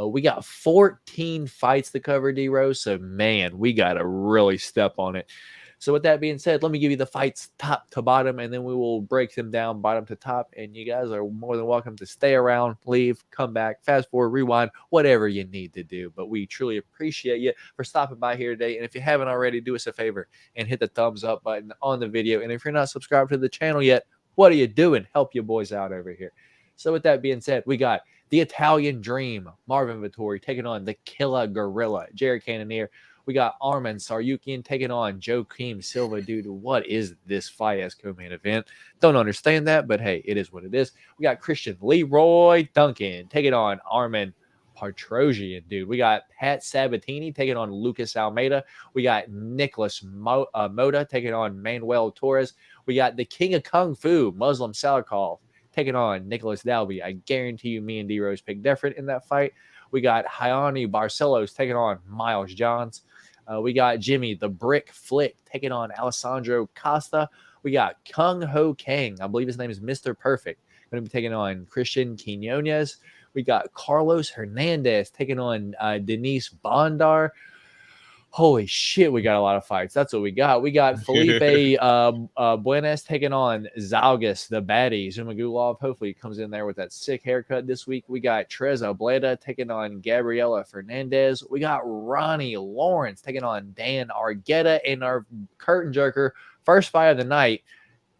We got 14 fights to cover, D-Rose. So, man, we got to really step on it. So, with that being said, let me give you the fights top to bottom, and then we will break them down bottom to top. And you guys are more than welcome to stay around, leave, come back, fast forward, rewind, whatever you need to do. But we truly appreciate you for stopping by here today. And if you haven't already, do us a favor and hit the thumbs up button on the video. And if you're not subscribed to the channel yet, what are you doing? Help your boys out over here. So, with that being said, we got the Italian Dream, Marvin Vettori, taking on the Killer Gorilla, Jared Cannonier. We got Arman Saryukian taking on Joaquim Silva. Dude, what is this fight as co-main event? Don't understand that, but hey, it is what it is. We got Christian Leroy Duncan taking on Arman Petrosian, dude. We got Pat Sabatini taking on Lucas Almeida. We got Nicholas Mota taking on Manuel Torres. We got the King of Kung Fu, Muslim Salikov, taking on Nicholas Dalby. I guarantee you me and D-Rose picked different in that fight. We got Hayani Barcelos taking on Miles Johns. We got Jimmy the Brick Flick taking on Alessandro Costa. We got Kung Ho Kang. I believe his name is Mr. Perfect. Going to be taking on Christian Quinones. We got Carlos Hernandez taking on Denise Bondar. Holy shit, we got a lot of fights. That's what we got. We got Felipe Buenas taking on Zalgas, the baddie. Zumagulov hopefully comes in there with that sick haircut this week. We got Treza Bleda taking on Gabriela Fernandez. We got Ronnie Lawrence taking on Dan Argueta. And our curtain jerker, first fight of the night.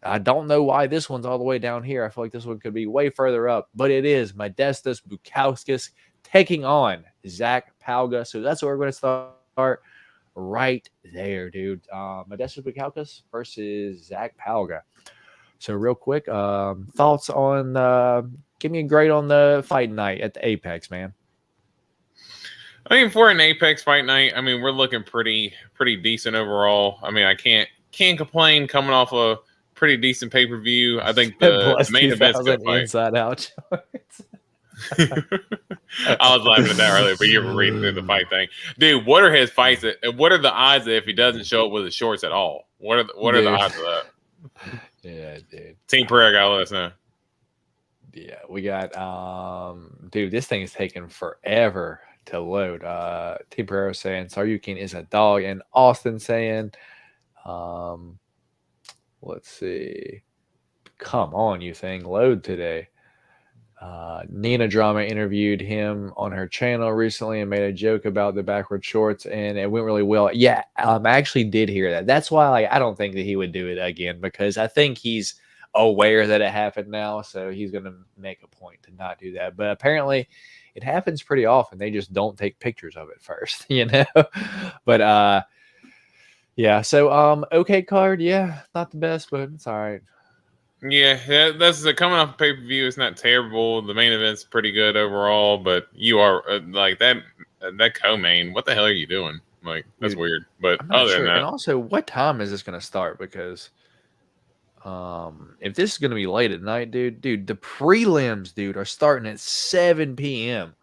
I don't know why this one's all the way down here. I feel like this one could be way further up, but it is Modestas Bukauskas taking on Zach Palga. So that's where we're going to start. Right there, dude. Modestas Bukauskas versus Zach Palga. So real quick, thoughts on give me a grade on the fight night at the Apex, man. I mean, for an Apex fight night, I mean, we're looking pretty decent overall. I mean, I can't complain coming off a pretty decent pay-per-view. I think the main event's good fight. Inside Out. I was laughing at that earlier, but you were reading through the fight thing, dude. What are his fights? What are the odds that if he doesn't show up with his shorts at all? What are the odds of that? Yeah, dude. Team Prayer got let us know. Yeah, we got dude. This thing is taking forever to load. Team Prayer saying Saryukin is a dog, and Austin saying, let's see, come on, you thing, load today. Nina Drama interviewed him on her channel recently and made a joke about the backward shorts, and it went really well. Yeah, I actually did hear that. That's why I don't think that he would do it again, because I think he's aware that it happened now, so he's going to make a point to not do that. But apparently it happens pretty often. They just don't take pictures of it first, you know? But yeah, so okay card, yeah, not the best, but it's all right. Yeah, that's coming off pay-per-view. It's not terrible. The main event's pretty good overall, but you are like that co-main. What the hell are you doing? Like, that's weird. But other than that, and also, what time is this going to start? Because if this is going to be late at night, dude, the prelims, dude, are starting at 7 p.m.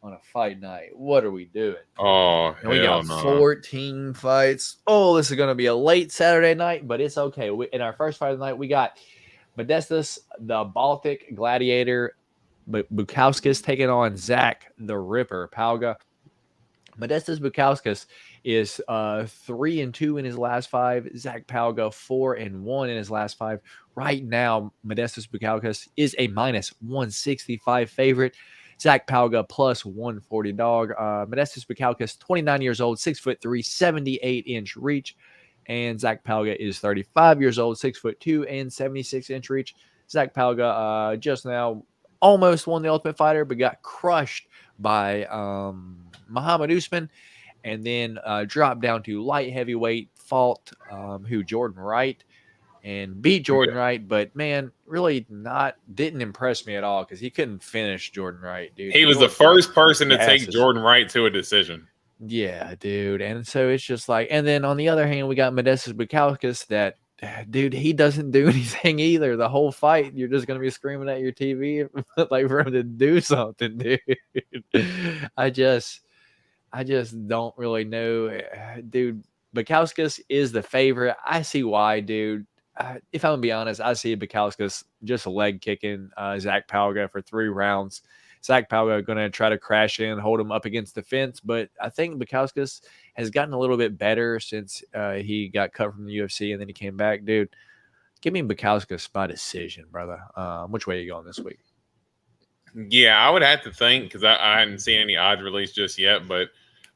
on a fight night. What are we doing? Oh, And we got hell no. 14 fights. Oh, this is going to be a late Saturday night, but it's okay. In our first fight of the night, we got Modestas, the Baltic Gladiator, Bukauskas taking on Zach the Ripper Palga. Modestas Bukauskas is 3-2 in his last 5. Zach Palga 4-1 in his last 5. Right now, Modestas Bukauskas is a minus 165 favorite. Zach Palga plus 140 dog. Modestas Bukauskas, 29 years old, 6'3", 78-inch reach. And Zach Palga is 35 years old, 6'2", and 76-inch reach. Zach Palga just now almost won the Ultimate Fighter, but got crushed by Muhammad Usman, and then dropped down to light heavyweight, fought Jordan Wright, and beat Jordan Wright. But man, really didn't impress me at all because he couldn't finish Jordan Wright, dude. He was the first person to take Jordan Wright to a decision. Yeah, dude. And so it's just like, and then on the other hand, we got Modestas Bukauskas that, dude, he doesn't do anything either. The whole fight, you're just going to be screaming at your TV like for him to do something, dude. I just don't really know, dude. Bukauskas is the favorite. I see why, dude. If I'm going to be honest, I see Bukauskas just leg kicking Zach Palga for 3 rounds. Zach Palga going to try to crash in, hold him up against the fence. But I think Bukauskas has gotten a little bit better since he got cut from the UFC and then he came back. Dude, give me Bukauskas by decision, brother. Which way are you going this week? Yeah, I would have to think because I hadn't seen any odds released just yet. But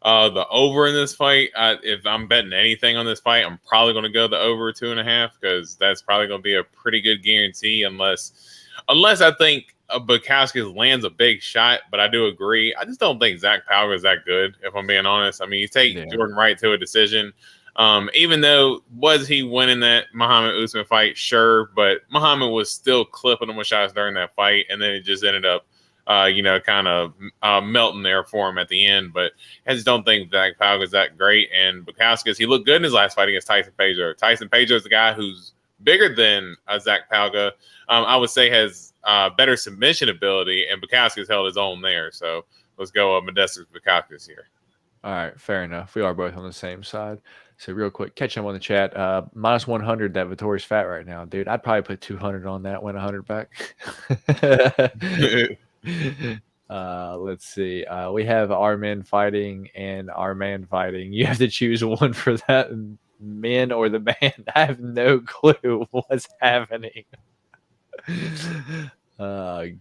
the over in this fight, if I'm betting anything on this fight, I'm probably going to go the over 2.5 because that's probably going to be a pretty good guarantee unless I think Bukauskas lands a big shot, but I do agree. I just don't think Zach Palga is that good, if I'm being honest. I mean, you take Jordan Wright to a decision. Even though, was he winning that Muhammad Usman fight? Sure, but Muhammad was still clipping him with shots during that fight, and then it just ended up, kind of melting there for him at the end. But I just don't think Zach Palga is that great. And Bukauskas, he looked good in his last fight against Tyson Pedro. Tyson Pedro is the guy who's bigger than Zach Palga. I would say has better submission ability, and Bukauskas held his own there. So let's go Modestas Bukauskas here. All right, fair enough. We are both on the same side. So real quick, catch him on the chat. Minus 100 that Vettori's fat right now, dude. I'd probably put 200 on that, win 100 back. Let's see. We have our men fighting and our man fighting. You have to choose one for that men or the man. I have no clue what's happening.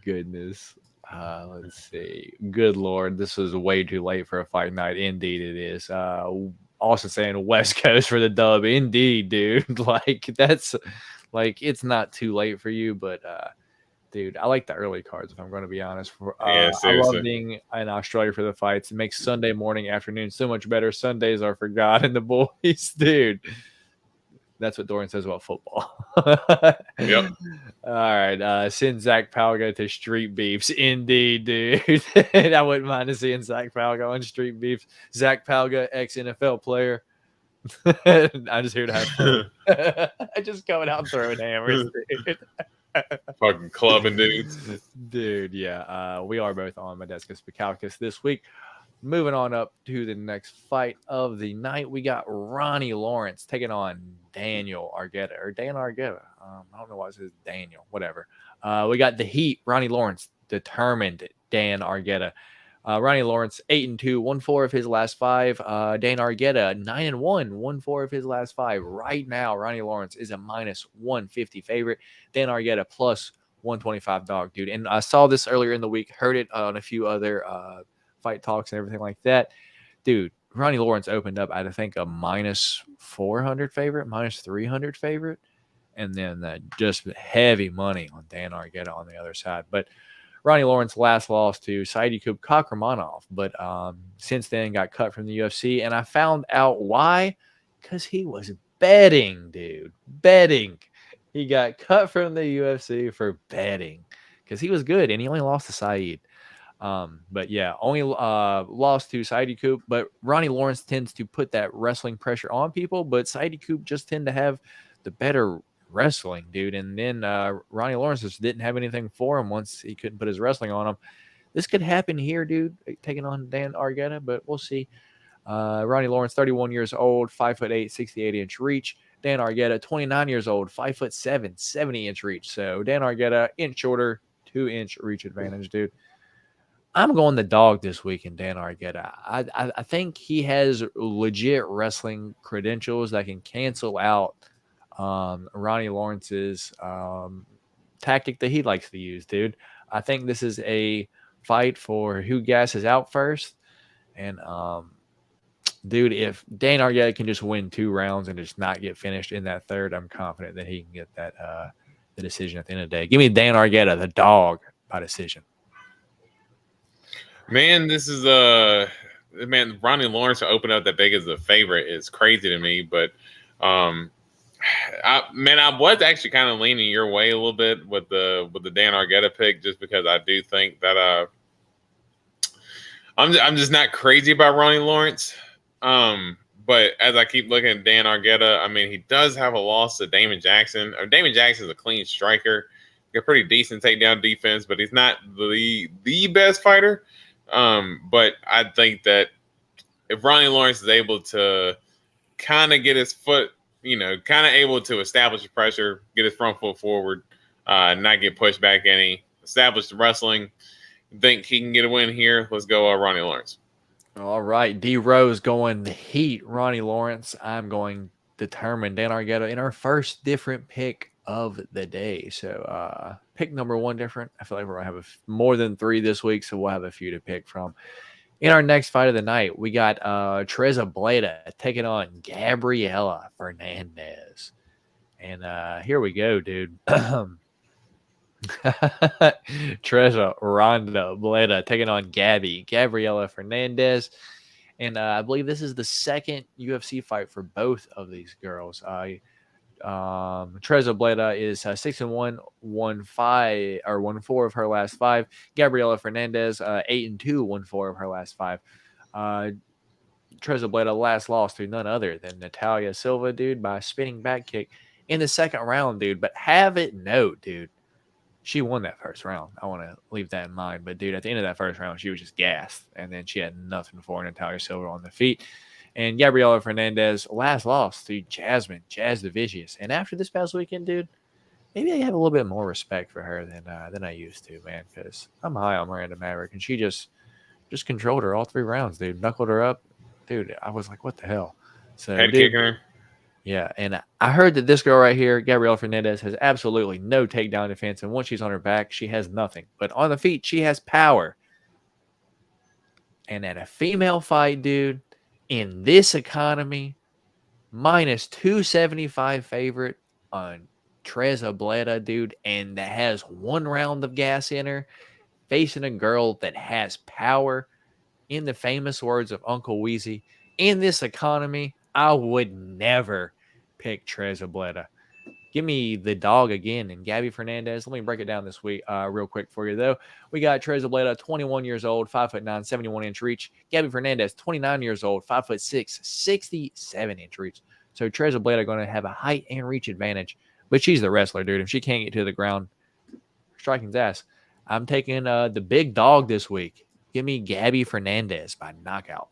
Goodness. Let's see. Good Lord, this is way too late for a fight night. Indeed, it is. Also saying West Coast for the dub. Indeed, dude. Like that's like it's not too late for you, but dude, I like the early cards. If I'm going to be honest, I love being in Australia for the fights. It makes Sunday morning, afternoon so much better. Sundays are for God and the boys, dude. That's what Dorian says about football. Yep. All right. Send Zach Palga to Street Beefs. Indeed, dude. I wouldn't mind seeing Zach Palga on Street Beefs. Zach Palga, ex-NFL player. I'm just here to have fun. I just going out throwing hammers, dude. Fucking clubbing dudes. Dude, yeah. We are both on Modestas Bukauskas this week. Moving on up to the next fight of the night, we got Ronnie Lawrence taking on Daniel Argueta, or Dan Argueta. I don't know why it says Daniel, whatever. We got the Heat, Ronnie Lawrence, determined Dan Argueta. Ronnie Lawrence, 8-2, 1-4 of his last 5. Dan Argueta, 9-1, 1-4 of his last 5. Right now, Ronnie Lawrence is a minus 150 favorite. Dan Argueta plus 125 dog, dude. And I saw this earlier in the week, heard it on a few other fight talks and everything like that. Dude, Ronnie Lawrence opened up at, I think, a minus 400 favorite, minus 300 favorite. And then just heavy money on Dan Argueta on the other side. But Ronnie Lawrence last lost to Saidikub Kakramanov, but since then got cut from the UFC. And I found out why, because he was betting, dude. Betting. He got cut from the UFC for betting because he was good and he only lost to Said. But yeah, only lost to Saidikub. But Ronnie Lawrence tends to put that wrestling pressure on people, but Saidikub just tend to have the better wrestling, dude. And then Ronnie Lawrence just didn't have anything for him once he couldn't put his wrestling on him. this could happen here, dude, taking on Dan Argueta, but we'll see. Ronnie Lawrence, 31 years old, 5'8", 68-inch reach. Dan Argueta, 29 years old, 5'7", 70-inch reach. So Dan Argueta, inch shorter, 2-inch reach advantage, dude. I'm going the dog this week in Dan Argueta. I think he has legit wrestling credentials that can cancel out Ronnie Lawrence's tactic that he likes to use, dude. I think this is a fight for who gasses out first. And, dude, if Dan Argueta can just win 2 rounds and just not get finished in that third, I'm confident that he can get that the decision at the end of the day. Give me Dan Argueta, the dog, by decision. Man, this is Ronnie Lawrence to open up that big as a favorite is crazy to me, but I was actually kind of leaning your way a little bit with the Dan Argueta pick, just because I do think that I'm just not crazy about Ronnie Lawrence. But as I keep looking at Dan Argueta, I mean, he does have a loss to Damon Jackson. Damon Jackson is a clean striker, a pretty decent takedown defense, but he's not the best fighter. But I think that if Ronnie Lawrence is able to kind of get his foot, kind of able to establish the pressure, get his front foot forward, not get pushed back any, establish the wrestling, think he can get a win here. Let's go, Ronnie Lawrence. All right, D Rose going the heat. Ronnie Lawrence. I'm going determined. Dan Argueta in our first different pick of the day. So pick number 1 different. I feel like we're gonna have more than 3 this week, so we'll have a few to pick from. In our next fight of the night, we got Treza Bleda taking on Gabriela Fernandez. And here we go, dude. Treza Ronda Bleda taking on Gabriela Fernandez. And I believe this is the second UFC fight for both of these girls. Treza Bleda is 6-1, 1-4 of her last 5. Gabriela Fernandez 8-2, 1-4 of her last 5. Treza Bleda last lost to none other than Natalia Silva, dude, by a spinning back kick in the second round, dude. But have it note, dude, she won that first round. I want to leave that in mind. But, dude, at the end of that first round, she was just gassed. And then she had nothing for Natalia Silva on the feet. And Gabriela Fernandez last lost to Jazz the Vicious. And after this past weekend, dude, maybe I have a little bit more respect for her than I used to, man. Because I'm high on Miranda Maverick. And she just controlled her all 3 rounds, dude. Knuckled her up. Dude, I was like, what the hell? So, head kicking her. Yeah, and I heard that this girl right here, Gabriela Fernandez, has absolutely no takedown defense, and once she's on her back, she has nothing. But on the feet, she has power. And at a female fight, dude, in this economy, minus 275 favorite on Treza Bleda, dude, and that has 1 round of gas in her, facing a girl that has power, in the famous words of Uncle Weezy, in this economy, I would never pick Treza Bleda. Give me the dog again and Gabby Fernandez. Let me break it down this week real quick for you, though. We got Treza Bleda, 21 years old, 5'9", 71-inch reach. Gabby Fernandez, 29 years old, 5'6", 67-inch reach. So Treza Bleda going to have a height and reach advantage, but she's the wrestler, dude. If she can't get to the ground, striking's ass. I'm taking the big dog this week. Give me Gabby Fernandez by knockout.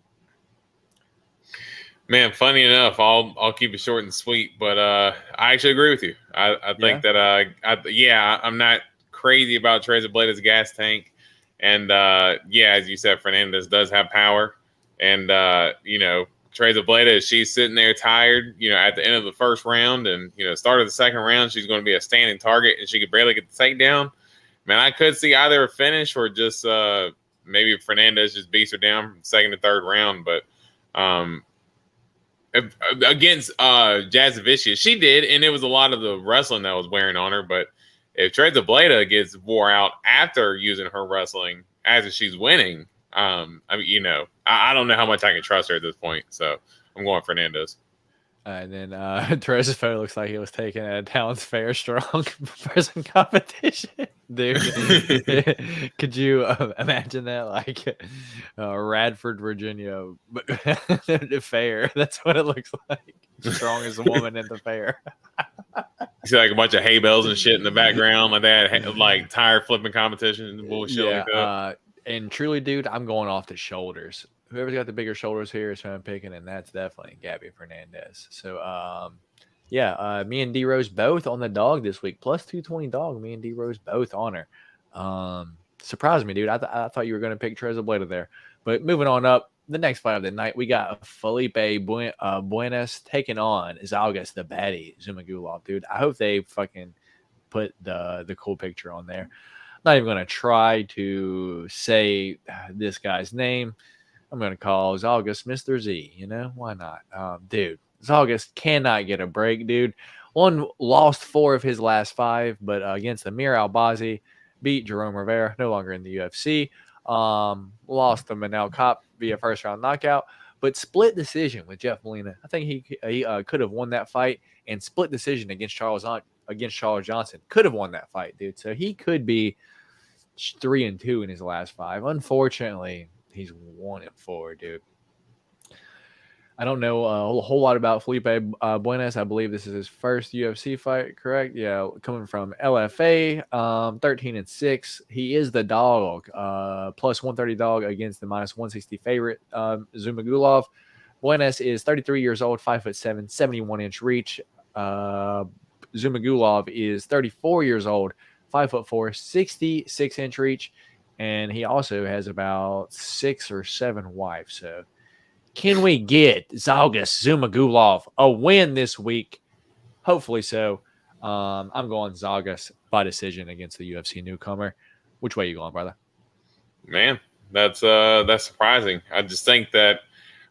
Man, funny enough, I'll keep it short and sweet, but I actually agree with you. I think that I'm not crazy about Treza Bleda's gas tank, and as you said, Fernandez does have power, and Treza Bleda, she's sitting there tired, at the end of the first round, and start of the second round, she's going to be a standing target, and she could barely get the takedown. Man, I could see either a finish or just maybe Fernandez just beats her down from second to third round, but against Jazz Vicious, she did, and it was a lot of the wrestling that was wearing on her. But if Treza Bleda gets wore out after using her wrestling as she's winning, I don't know how much I can trust her at this point. So I'm going Fernandez. And then Teresa Fo looks like he was taking a Talon's Fair Strong person competition. Dude, could you imagine that? Like Radford, Virginia, fair. That's what it looks like. Strongest woman in the fair. You see like a bunch of hay bales and shit in the background, like that, like tire flipping competition and bullshit like that. And truly, dude, I'm going off the shoulders. Whoever's got the bigger shoulders here is who I'm picking, and that's definitely Gabby Fernandez. So, me and D Rose both on the dog this week, plus 220 dog. Me and D Rose both on her. Surprised me, dude. I thought you were going to pick Treza Bleda there. But moving on up, the next fight of the night, we got Felipe Buenas taking on Zalgas the baddie Zumagulov, dude. I hope they fucking put the cool picture on there. Not even going to try to say this guy's name. I'm going to call Zalgas Mr. Z. You know, why not? Dude, Zalgas cannot get a break, dude. Lost 4 of his last 5, but against Amir Albazi, beat Jerome Rivera, no longer in the UFC. Lost to Manel Kopp via first round knockout, but split decision with Jeff Molina. I think he could have won that fight, and split decision against Charles Johnson. Could have won that fight, dude. So he could be 3-2 in his last 5. Unfortunately, he's 1-4, dude. I don't know a whole lot about Felipe Buenas. I believe this is his first UFC fight, correct? Yeah, coming from LFA, 13-6. He is the dog, plus 130 dog against the minus 160 favorite, Zumagulov. Buenas is 33 years old, 5'7", 71-inch reach. Zumagulov is 34 years old, 5'4", 66-inch reach, and he also has about 6 or 7 wives. So, can we get Zalgas Zumagulov a win this week? Hopefully so. I'm going Zalgas by decision against the UFC newcomer. Which way are you going, brother? Man, that's surprising. I just think that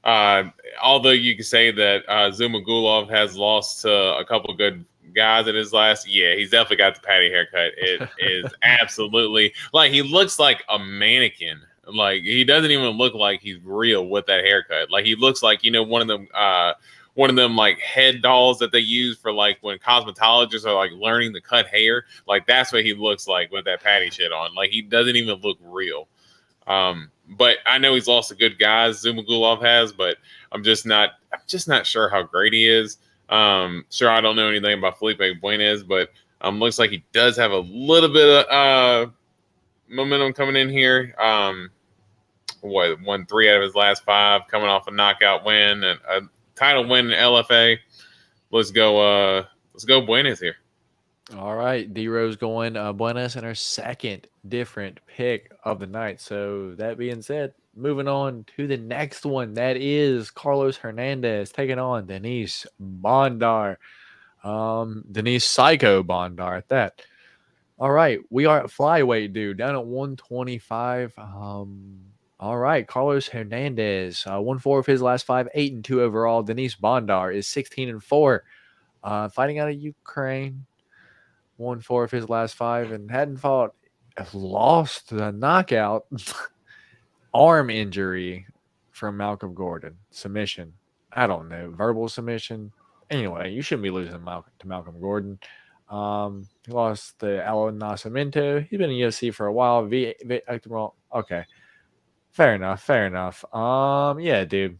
although you can say that Zumagulov has lost to a couple of good guys in his last, he's definitely got the patty haircut. It is absolutely like he looks like a mannequin. Like he doesn't even look like he's real with that haircut. Like he looks like, one of them like head dolls that they use for like when cosmetologists are like learning to cut hair. Like that's what he looks like with that patty shit on. Like he doesn't even look real. But I know he's lost to good guys, Zumagulov has, but I'm just not sure how great he is. Sure, I don't know anything about Felipe Buenas, but looks like he does have a little bit of momentum coming in here. Won 3 out of his last 5, coming off a knockout win and a title win in LFA. Let's go Buenas here. All right, D-Rose going Buenas in her second different pick of the night. So that being said, moving on to the next one. That is Carlos Hernandez taking on Denise Bondar. Denise Psycho Bondar at that. All right, we are at flyweight, dude, down at 125. All right, Carlos Hernandez, 1-4 of his last 5, 8-2 overall. Denise Bondar is 16-4, fighting out of Ukraine. 1-4 of his last 5 and hadn't fought, lost the knockout, arm injury from Malcolm Gordon. Submission. I don't know. Verbal submission. Anyway, you shouldn't be losing to Malcolm Gordon. He lost to Alan Nascimento. He's been in UFC for a while. Okay. Fair enough. Yeah, dude.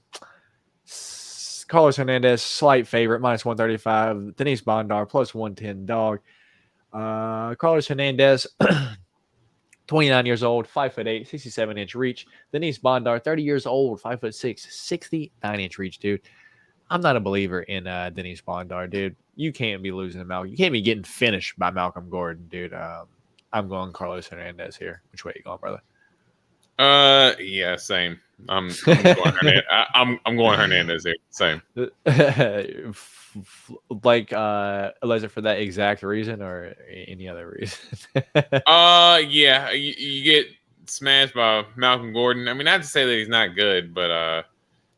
Carlos Hernandez, slight favorite, minus 135. Denise Bondar, plus 110 dog. Carlos Hernandez, 29 years old, 5'8", 67-inch reach. Denise Bondar, 30 years old, 5'6", 69-inch reach, dude. I'm not a believer in Denise Bondar, dude. You can't be losing to Malcolm. You can't be getting finished by Malcolm Gordon, dude. I'm going Carlos Hernandez here. Which way are you going, brother? Yeah, same. I'm going Hernandez. I'm going Hernandez here. Same. Like Eliza, for that exact reason or any other reason? Yeah, you get smashed by Malcolm Gordon. I mean, not to say that he's not good, but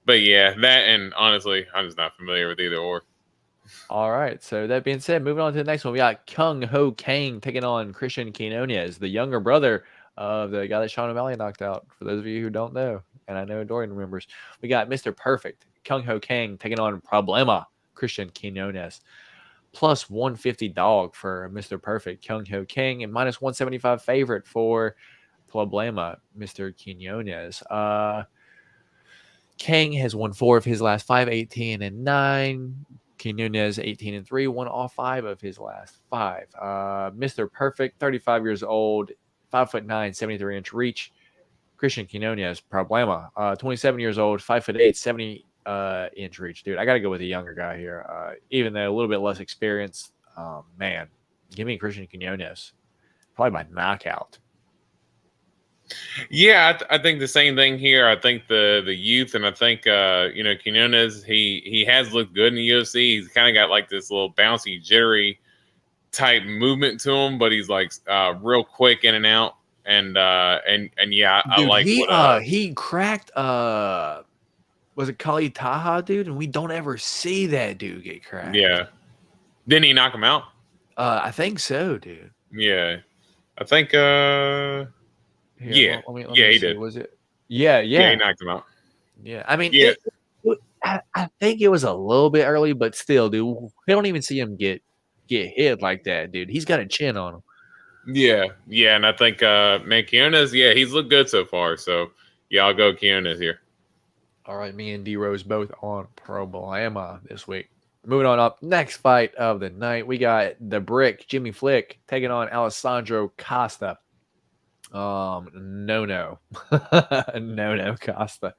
yeah, that, and honestly, I'm just not familiar with either or. All right. So that being said, moving on to the next one, we got Kyung Ho Kang taking on Christian Quinones, the younger brother of the guy that Sean O'Malley knocked out. For those of you who don't know, and I know Dorian remembers, we got Mr. Perfect, Kyung Ho Kang taking on Problema, Christian Quinones. Plus 150 dog for Mr. Perfect, Kyung Ho Kang, and minus 175 favorite for Problema, Mr. Quinones. Kang has won 4 of his last 5, 18-9. Quinones 18-3, won all 5 of his last 5. Mr. Perfect, 35 years old, 5'9", 73-inch reach. Christian Quinones, Problema, 27 years old, 5'8", 70 inch reach, dude. I got to go with a younger guy here, even though a little bit less experience. Man, give me Christian Quinones, probably by knockout. Yeah, I think the same thing here. I think the youth, and I think Quinones, he has looked good in the UFC. He's kind of got like this little bouncy, jittery type movement to him, but he's like real quick in and out. And yeah, I Dude, like what he cracked was it Kali Taha, dude? And we don't ever see that dude get cracked. Yeah. Didn't he knock him out? I think so, dude. Yeah. I think Here, yeah. Let me he see. did. Was it? Yeah. Yeah, he knocked him out. Yeah. I mean, Yeah. I think it was a little bit early, but still, dude, we don't even see him get hit like that, dude. He's got a chin on him. Yeah, and I think man, Quinones, yeah, he's looked good so far. So yeah, I'll go Quinones here. All right, me and D Rose both on Problema this week. Moving on up, next fight of the night, we got the Brick Jimmy Flick taking on Alessandro Costa. No Costa.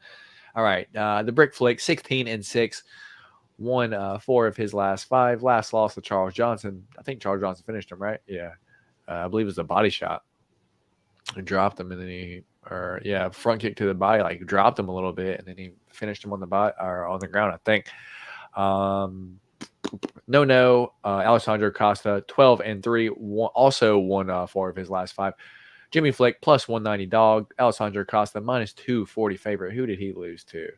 All right, the Brick Flick, 16-6, won 4 of his last 5. Last loss to Charles Johnson. I think Charles Johnson finished him, right? Yeah. I believe it was a body shot. He dropped him, and then front kick to the body, like dropped him a little bit, and then he finished him on the body or on the ground, I think. Alessandro Costa, 12-3, also won 4 of his last 5. Jimmy Flick plus 190 dog. Alessandro Costa minus 240 favorite. Who did he lose to?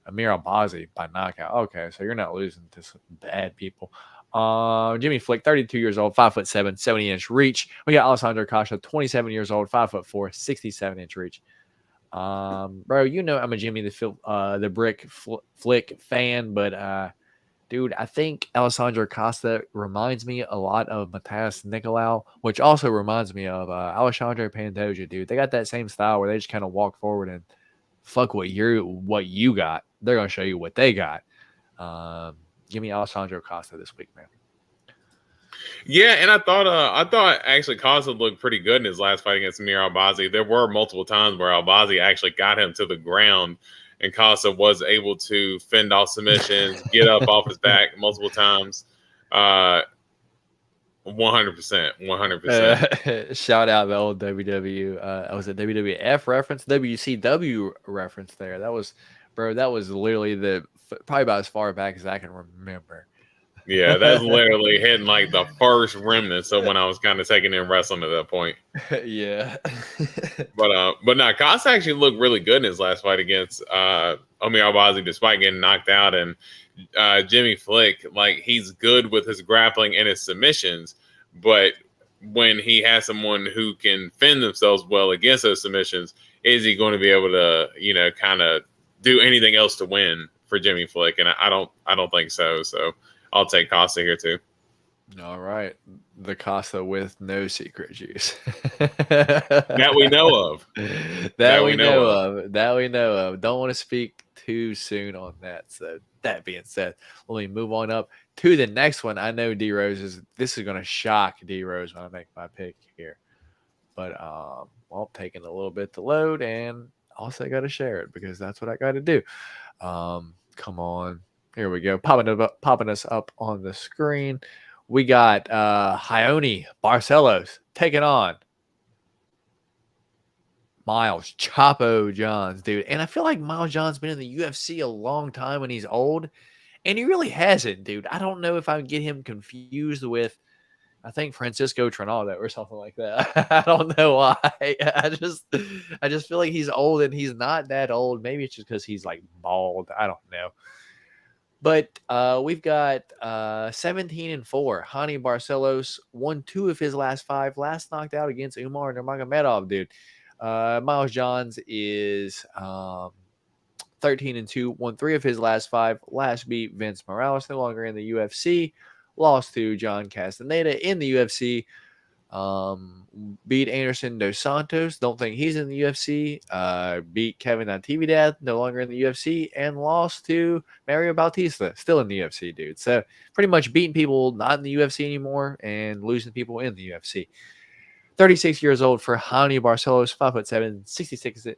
Amir Albazi by knockout. Okay, so you're not losing to some bad people. Jimmy Flick, 32 years old, 5'7", 70-inch reach. We got Alessandro Costa, 27 years old, 5'4", 67-inch reach. Bro, you know I'm a Jimmy the Brick Flick fan, but dude, I think Alessandro Costa reminds me a lot of Matas Nicolau, which also reminds me of Alexandre Pantoja, dude. They got that same style where they just kind of walk forward and fuck what you got. They're gonna show you what they got. Give me Alessandro Costa this week, man. Yeah, and I thought actually Costa looked pretty good in his last fight against Amir Albazi. There were multiple times where Albazi actually got him to the ground, and Costa was able to fend off submissions, get up off his back multiple times. 100%. Shout out the old was it WWF reference, WCW reference there. That was literally probably about as far back as I can remember. Yeah, that's literally hitting like the first remnants of when I was kind of taking in wrestling at that point. Yeah. but no, Costa actually looked really good in his last fight against Amir Albazi, despite getting knocked out. And Jimmy Flick, like, he's good with his grappling and his submissions, but when he has someone who can fend themselves well against those submissions, is he going to be able to, kind of do anything else to win for Jimmy Flick? And I don't think so. So I'll take Costa here too. All right. The Costa with no secret juice. That we know of. That we know of. Don't want to speak too soon on that. So that being said, let me move on up to the next one. I know this is going to shock D-Rose when I make my pick here. But taking a little bit to load, and also got to share it because that's what I got to do. Come on. Here we go. Popping us up on the screen. We got Raoni Barcelos taking on Miles Chapo Johns, dude. And I feel like Miles Johns been in the UFC a long time and he's old. And he really hasn't, dude. I don't know if I would get him confused with, I think, Francisco Trinaldo or something like that. I don't know why. I just feel like he's old and he's not that old. Maybe it's just because he's like bald. I don't know. But we've got 17-4. Raoni Barcelos won 2 of his last 5. Last knocked out against Umar Nurmagomedov, dude. Miles Johns is 13-2. Won 3 of his last 5. Last beat Vince Morales, no longer in the UFC. Lost to John Castaneda in the UFC. Beat Anderson Dos Santos. Don't think he's in the UFC. Beat Kevin Natividad, no longer in the UFC, and lost to Mario Bautista, still in the UFC, dude. So pretty much beating people not in the UFC anymore and losing people in the UFC. 36 years old for Hani Barcelos, 5'7",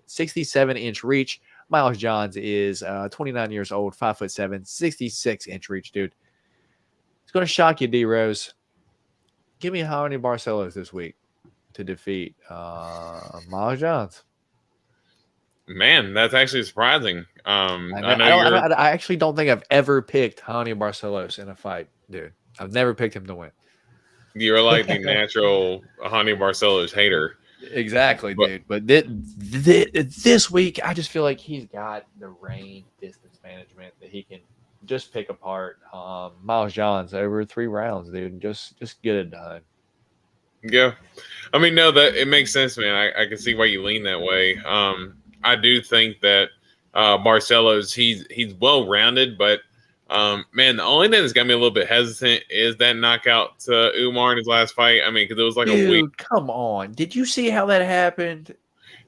67-inch reach. Miles Johns is 29 years old, 5'7", 66-inch reach, dude. It's going to shock you, D-Rose. Give me Hani Barcelos this week to defeat Miles Johns. Man, that's actually surprising. I actually don't think I've ever picked Hani Barcelos in a fight, dude. I've never picked him to win. You're like the natural Hani Barcelos hater. Exactly, dude. But this week, I just feel like he's got the range, distance management that he can just pick apart Miles Johns over 3 rounds, dude. And just get it done. Yeah, I mean, no, that it makes sense, man. I can see why you lean that way. I do think that Barcelos, he's well rounded, but man, the only thing that's got me a little bit hesitant is that knockout to Umar in his last fight. I mean, because it was like dude, a weird. Come on, did you see how that happened?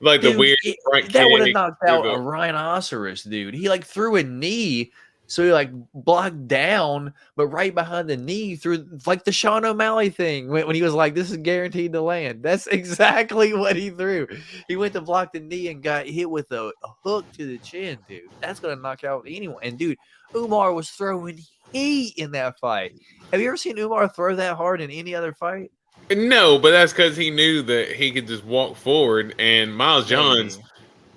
Like dude, the weird front that would have kick knocked out a rhinoceros, dude. He like threw a knee, so he like blocked down, but right behind the knee through like the Sean O'Malley thing when he was like, "This is guaranteed to land." That's exactly what he threw. He went to block the knee and got hit with a hook to the chin, dude. That's gonna knock out anyone. And dude, Umar was throwing heat in that fight. Have you ever seen Umar throw that hard in any other fight? No, but that's because he knew that he could just walk forward. And Miles Johns,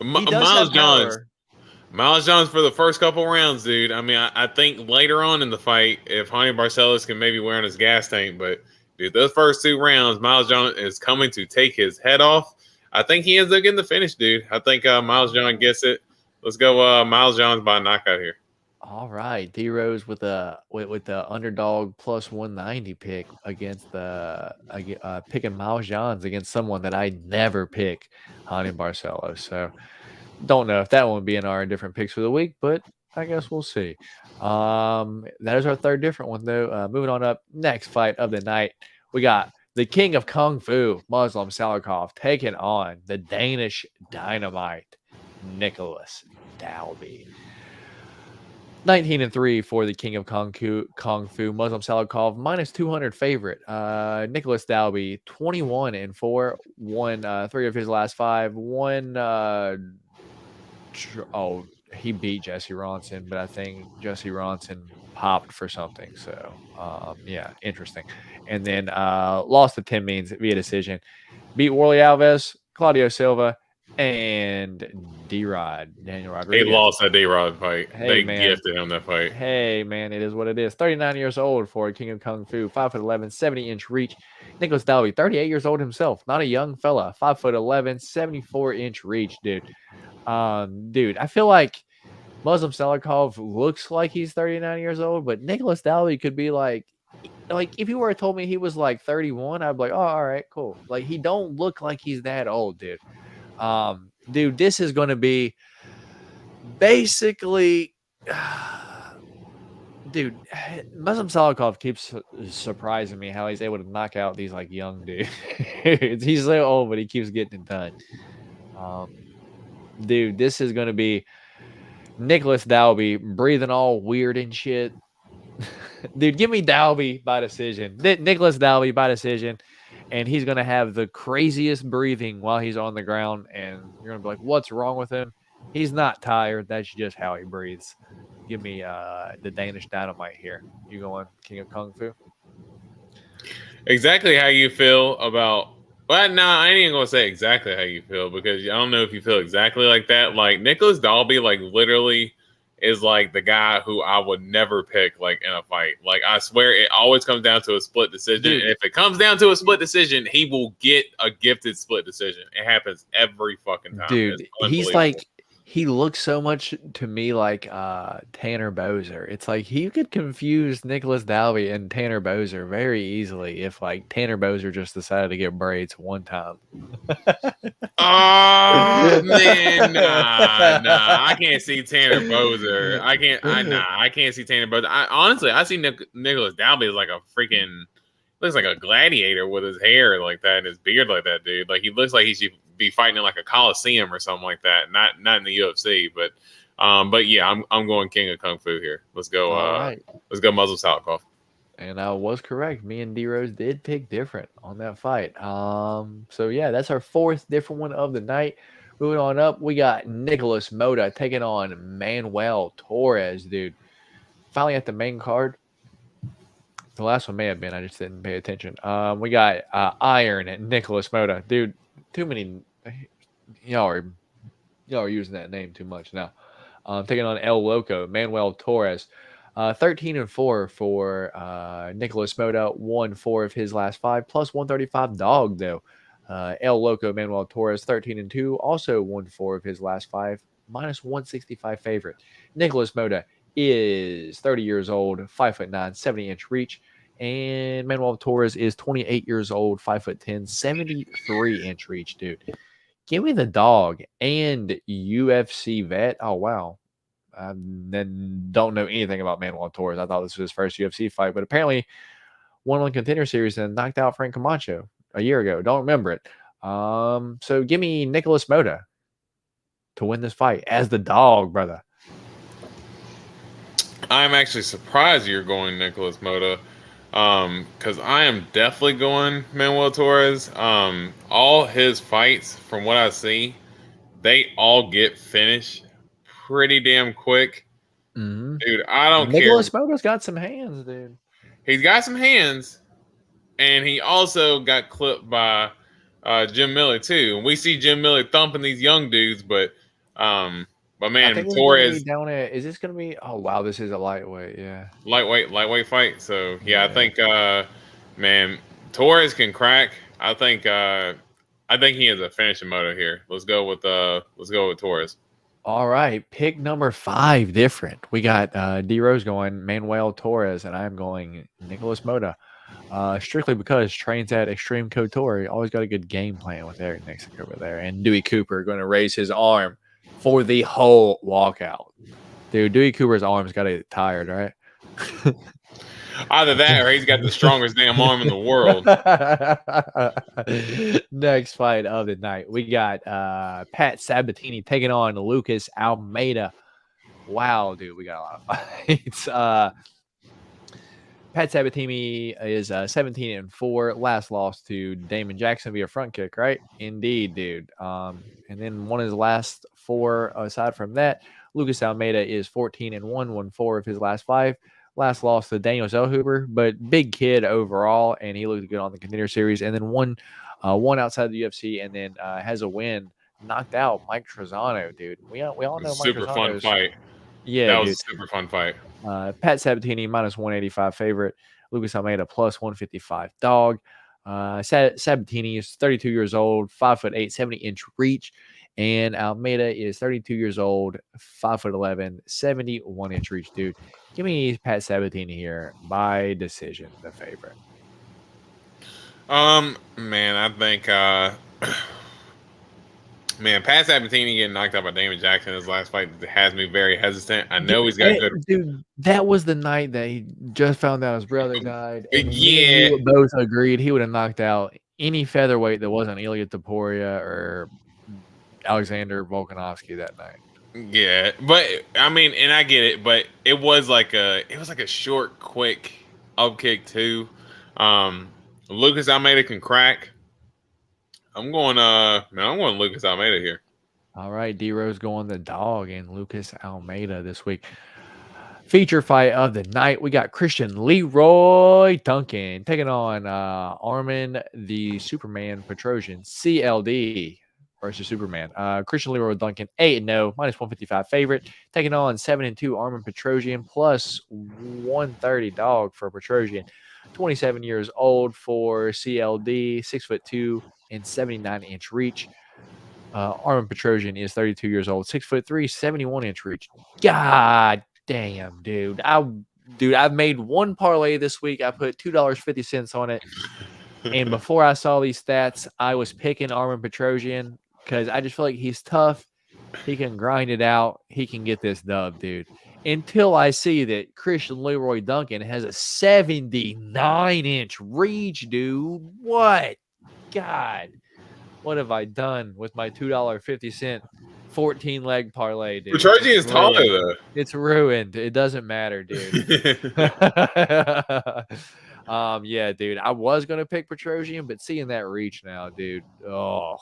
Miles Johns for the first couple rounds, dude. I mean, I think later on in the fight, if Hani Barcelos can maybe wear on his gas tank, but dude, those first 2 rounds, Miles Johns is coming to take his head off. I think he ends up getting the finish, dude. I think Miles Johns gets it. Let's go, Miles Johns by knockout here. All right, D Rose with the underdog plus 190 pick against picking Miles Johns against someone that I never pick, Hani Barcelos. So don't know if that one would be in our different picks for the week, but I guess we'll see. That is our third different one though. Moving on up, next fight of the night, we got the King of Kung Fu, Muslim Salikov, taking on the Danish Dynamite, Nicholas Dalby. 19-3 for the King of Kung Fu, Muslim Salikov, minus 200 favorite. Nicholas Dalby, 21-4, won 3 of his last 5. He beat Jesse Ronson, but I think Jesse Ronson popped for something. So, yeah, interesting. And then lost to Tim Means via decision. Beat Warley Alves, Claudio Silva, and D-Rod, Daniel Rodriguez. He lost that D-Rod fight. They gifted him that fight. Hey, man, it is what it is. 39 years old for King of Kung Fu, 5'11", 70-inch reach. Nicholas Dalby, 38 years old himself, not a young fella, 5'11", 74-inch reach, dude. Dude, I feel like Muslim Salikov looks like he's 39 years old, but Nicholas Dalby could be like if you were to told me he was like 31, I'd be like, oh, all right, cool. Like, he don't look like he's that old, dude. Dude, this is going to be basically, dude, Muslim Salikov keeps surprising me how he's able to knock out these like young dudes. He's so old, but he keeps getting it done. Dude, this is going to be Nicholas Dalby breathing all weird and shit. Dude, give me Dalby by decision. Nicholas Dalby by decision. And he's going to have the craziest breathing while he's on the ground. And you're going to be like, what's wrong with him? He's not tired. That's just how he breathes. Give me the Danish Dynamite here. You going King of Kung Fu? Exactly how you feel about... Well, no, I ain't even going to say exactly how you feel because I don't know if you feel exactly like that. Like, Nicholas Dalby, like, literally is like the guy who I would never pick like in a fight. Like, I swear it always comes down to a split decision. Dude. And if it comes down to a split decision, he will get a gifted split decision. It happens every fucking time. Dude, he's like, he looks so much to me like Tanner Boser. It's like you could confuse Nicholas Dalby and Tanner Boser very easily if like Tanner Boser just decided to get braids one time. Oh man, nah, I can't see Tanner Boser. I can't see Tanner Boser. Honestly, I see Nicholas Dalby as like a freaking looks like a gladiator with his hair like that and his beard like that, dude. Like he looks like he should be fighting in like a Coliseum or something like that. Not in the UFC, but yeah, I'm going King of Kung Fu here. Let's go. Right. Let's go Muslim Salikov. And I was correct. Me and D-Rose did pick different on that fight. So yeah, that's our fourth different one of the night. Moving on up, we got Nicholas Mota taking on Manuel Torres, dude. Finally at the main card. The last one may have been. I just didn't pay attention. We got Iron and Nicholas Mota, dude. Too many. Y'all are using that name too much now. Taking on El Loco, Manuel Torres. 13-4 for Nicholas Mota. Won 4 of his last 5, plus 135 dog, though. El Loco, Manuel Torres, 13-2. Also won 4 of his last 5, minus 165 favorite. Nicholas Mota is 30 years old, 5'9", 70-inch reach. And Manuel Torres is 28 years old, 5'10", 73-inch reach, dude. Give me the dog and UFC vet. Oh, wow. I then don't know anything about Manuel Torres. I thought this was his first UFC fight, but apparently won on Contender Series and knocked out Frank Camacho a year ago. Don't remember it. So give me Nicholas Mota to win this fight as the dog, brother. I'm actually surprised you're going Nicholas Mota, because I am definitely going Manuel Torres. All his fights, from what I see, they all get finished pretty damn quick. Mm-hmm. Dude, I don't care. Nicholas Mota's got some hands, dude. He's got some hands, and he also got clipped by Jim Miller too. And we see Jim Miller thumping these young dudes, but man, Torres down at, is this going to be? Oh wow, this is a lightweight, yeah. Lightweight fight. So yeah. I think man, Torres can crack. I think he has a finishing motor here. Let's go with Torres. All right, pick number 5 different. We got D-Rose going Manuel Torres, and I'm going Nicholas Mota. Strictly because trains at Extreme Couture. Always got a good game plan with Eric Nixon over there. And Dewey Cooper going to raise his arm for the whole walkout. Dude, Dewey Cooper's arm's got to get tired, right? Either that or he's got the strongest damn arm in the world. Next fight of the night. We got Pat Sabatini taking on Lucas Almeida. Wow, dude, we got a lot of fights. Pat Sabatini is 17-4. Last loss to Damon Jackson via front kick, right? Indeed, dude. And then one of his last 4 aside from that. Lucas Almeida is 14-1, won 4 of his last 5. Last loss to Daniel Zellhuber, but big kid overall, and he looked good on the Contender Series. And then one outside the UFC, and then has a win, knocked out Mike Trezano, dude. We all know Mike super fun fight. Yeah, that was a super fun fight. Pat Sabatini minus 185 favorite, Lucas Almeida plus 155 dog. Sabatini is 32 years old, 5'8", 70-inch reach. And Almeida is 32 years old, 5'11", 71-inch reach, dude. Give me Pat Sabatini here by decision, the favorite. Man, I think Pat Sabatini getting knocked out by Damon Jackson in his last fight has me very hesitant. I know he's got good. Dude, that was the night that he just found out his brother died. And yeah, we both agreed he would have knocked out any featherweight that wasn't Ilya Topuria or Alexander Volkanovski that night. Yeah, but I mean, and I get it, but it was like a short, quick up kick too. Lucas Almeida can crack. I'm going Lucas Almeida here. All right, D-Rose going the dog and Lucas Almeida this week. Feature fight of the night. We got Christian Leroy Duncan taking on Armin the Superman Petrosian, CLD versus Superman. Christian Leroy Duncan 8-0, minus 155 favorite, taking on 7-2 Armin Petrosian plus 130 dog for Petrosian. 27 years old for CLD, 6'2" and 79-inch reach. Armin Petrosian is 32 years old, 6'3", 71-inch reach. God damn, dude. I've made one parlay this week. I put $2.50 on it. And before I saw these stats, I was picking Armin Petrosian because I just feel like he's tough. He can grind it out. He can get this dub, dude. Until I see that Christian Leroy Duncan has a 79-inch reach, dude. What? God. What have I done with my $2.50 14 leg parlay, dude. Petrosian is taller though. It's ruined. It doesn't matter, dude. Yeah, dude. I was gonna pick Petrosian, but seeing that reach now, dude. Oh,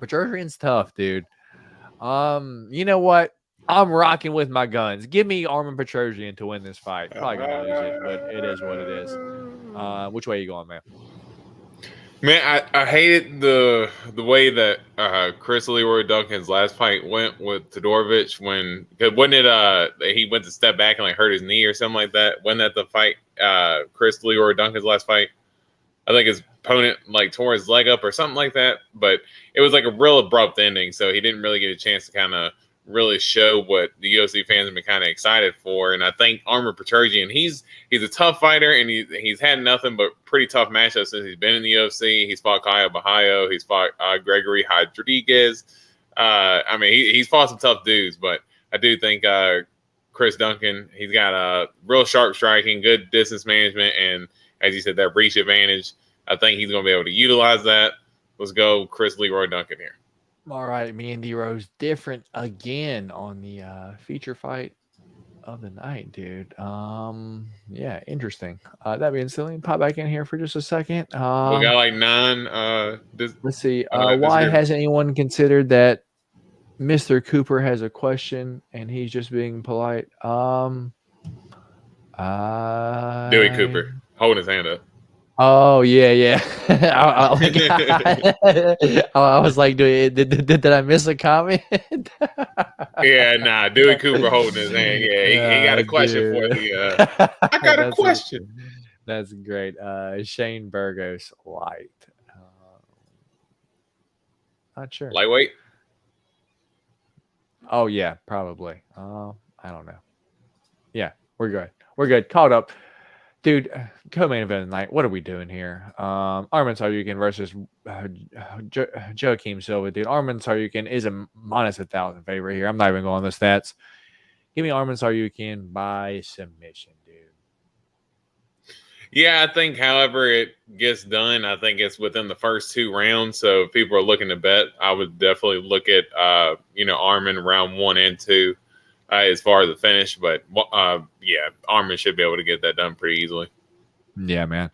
Petrosian's tough, dude. You know what? I'm rocking with my guns. Give me Armin Petrosian to win this fight. Probably gonna lose it, but it is what it is. Which way are you going, man? Man, I hated the way that Chris Leroy Duncan's last fight went with Todorovic because wasn't it he went to step back and like hurt his knee or something like that? Wasn't that the fight Chris Leroy Duncan's last fight? I think his opponent like tore his leg up or something like that, but it was like a real abrupt ending, so he didn't really get a chance to kind of really show what the UFC fans have been kind of excited for. And I think Armin Petrosian, he's a tough fighter, and he's had nothing but pretty tough matchups since he's been in the UFC. He's fought Caio Bahayo, he's fought Gregory Rodriguez. I mean, he's fought some tough dudes, but I do think Chris Duncan, he's got a real sharp striking, good distance management, and as you said, that reach advantage. I think he's going to be able to utilize that. Let's go Chris Leroy Duncan here. All right, me and D-Rose different again on the feature fight of the night, dude. Yeah, interesting. That being said, pop back in here for just a second. We got like 9. Let's see. Why has anyone considered that Mr. Cooper has a question and he's just being polite? Dewey Cooper holding his hand up. Oh yeah. I was like, did I miss a comment? Yeah, nah. Dewey Cooper holding his hand. Yeah, he got a question for the. I got a question. That's great. Shane Burgos light. Not sure. Lightweight. Oh yeah, probably. I don't know. Yeah, we're good. We're good. Caught up. Dude, co-main event of the night. What are we doing here? Arman Tsarukyan versus Joaquim Silva. Dude, Arman Tsarukyan is a -1,000 favorite here. I'm not even going on the stats. Give me Arman Tsarukyan by submission, dude. Yeah, I think however it gets done, I think it's within the first 2 rounds. So if people are looking to bet, I would definitely look at Arman round 1 and 2. As far as the finish, but yeah, Armin should be able to get that done pretty easily. Yeah, man.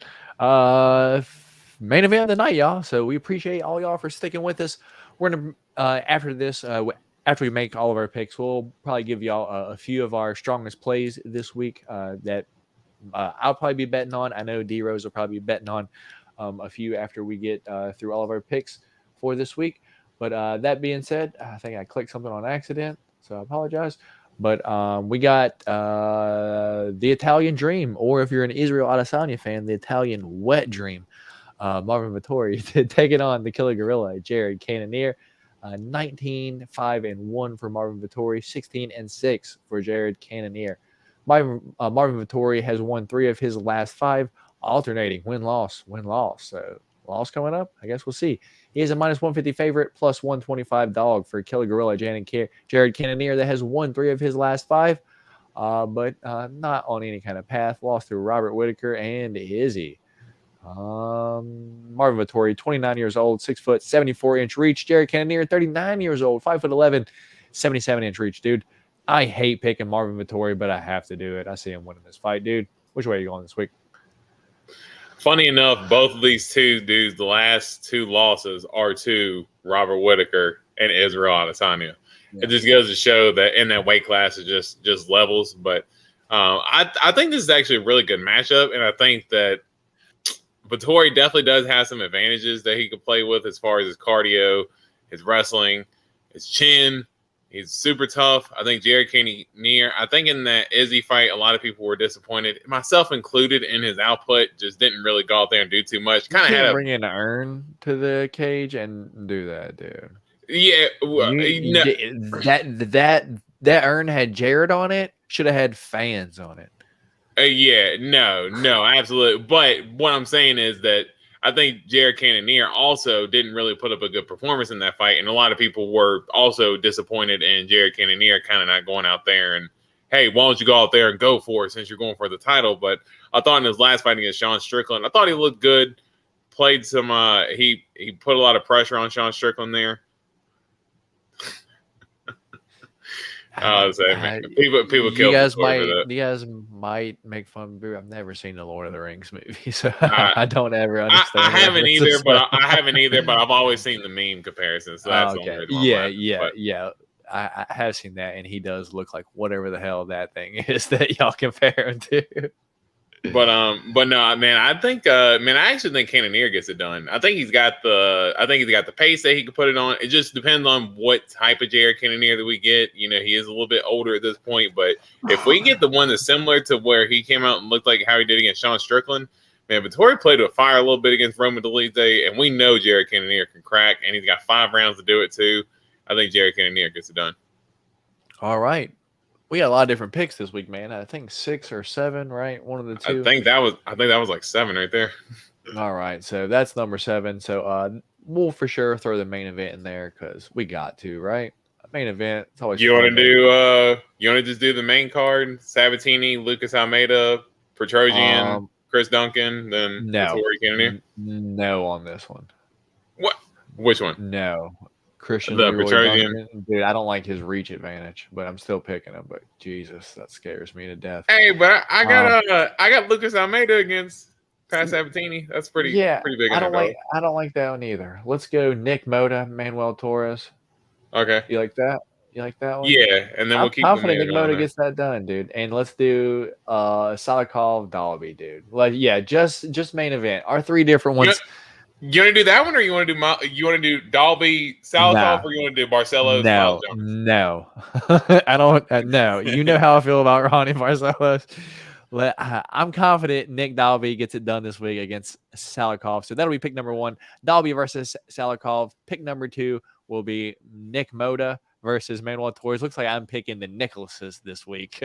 Main event of the night, y'all. So we appreciate all y'all for sticking with us. We're gonna after this, after we make all of our picks, we'll probably give y'all a few of our strongest plays this week that I'll probably be betting on. I know D Rose will probably be betting on a few after we get through all of our picks for this week. But that being said, I think I clicked something on accident, so I apologize. But we got the Italian Dream, or if you're an Israel Adesanya fan, the Italian Wet Dream. Marvin Vettori taking on the Killer Gorilla, Jared Cannonier. 19-5-1 for Marvin Vettori, 16-6 for Jared Cannonier. Marvin Vettori has won 3 of his last 5, alternating win-loss. So loss coming up, I guess we'll see. He is a -150 favorite, plus 125 dog for Killer Gorilla Jared Cannonier that has won 3 of his last 5, but not on any kind of path. Lost to Robert Whitaker and Izzy. Marvin Vettori, 29 years old, 6 foot, 74-inch reach. Jared Cannonier, 39 years old, 5'11", 77-inch reach, dude. I hate picking Marvin Vettori, but I have to do it. I see him winning this fight, dude. Which way are you going this week? Funny enough, both of these 2 dudes, the last 2 losses are to Robert Whitaker and Israel Adesanya. Yeah. It just goes to show that in that weight class it just levels. But I think this is actually a really good matchup, and I think that Vettori definitely does have some advantages that he could play with as far as his cardio, his wrestling, his chin. He's super tough. I think Jared Cannonier, I think in that Izzy fight, a lot of people were disappointed, myself included, in his output. Just didn't really go out there and do too much. Kind of had to bring an urn to the cage and do that, dude. Yeah. That urn had Jared on it. Should have had fans on it. Yeah, no, absolutely. But what I'm saying is that I think Jared Cannonier also didn't really put up a good performance in that fight, and a lot of people were also disappointed in Jared Cannonier kind of not going out there and, hey, why don't you go out there and go for it since you're going for the title? But I thought in his last fight against Sean Strickland, I thought he looked good, played some he put a lot of pressure on Sean Strickland there. People you kill guys Vettori for that. might make fun of me. I've never seen the Lord of the Rings movie, so Uh, I don't ever understand. I haven't either, references, but I haven't either. But I've always seen the meme comparisons, so that's the only okay, reason why I'm laughing. But yeah. I have seen that, and he does look like whatever the hell that thing is that y'all compare him to. but no, man. I think, man, I actually think Cannonier gets it done. I think he's got the pace that he can put it on. It just depends on what type of Jared Cannonier that we get. You know, he is a little bit older at this point, but if we get the one that's similar to where he came out and looked like how he did against Sean Strickland, man, Vettori played with fire a little bit against Roman Dolidze, and we know Jared Cannonier can crack, and he's got 5 rounds to do it too. I think Jared Cannonier gets it done. All right. We got a lot of different picks this week, man. I think 6 or 7, right? One of the two. I think that was like 7 right there. All right, so that's number 7. So we'll for sure throw the main event in there because we got to, right? Main event. It's always you want to just do the main card? Sabatini, Lucas Almeida, Petrosian, Chris Duncan, then Vettori Cannonier? No on this one. What? Which one? No. Christian the Leroy Petrosian. Duncan. Dude, I don't like his reach advantage, but I'm still picking him. But Jesus, that scares me to death. Hey, but I got Lucas Almeida against Pat Sabatini. That's pretty big. I don't like that one either. Let's go Nick Moda, Manuel Torres. Okay. You like that? You like that one? Yeah, and then we'll keep confident Nick Moda gets that done, dude. And let's do Salikov Dalby, dude. Like, yeah, just main event. Our 3 different ones. You want to do that one, or you want to do Dalby, Salikov, or you want to do Barcelos? No, I don't. No, you know how I feel about Ronnie Barcelos. I'm confident Nick Dalby gets it done this week against Salikov. So that'll be pick number 1. Dalby versus Salikov. Pick number 2 will be Nick Moda versus Manuel Torres. Looks like I'm picking the Nicholases this week.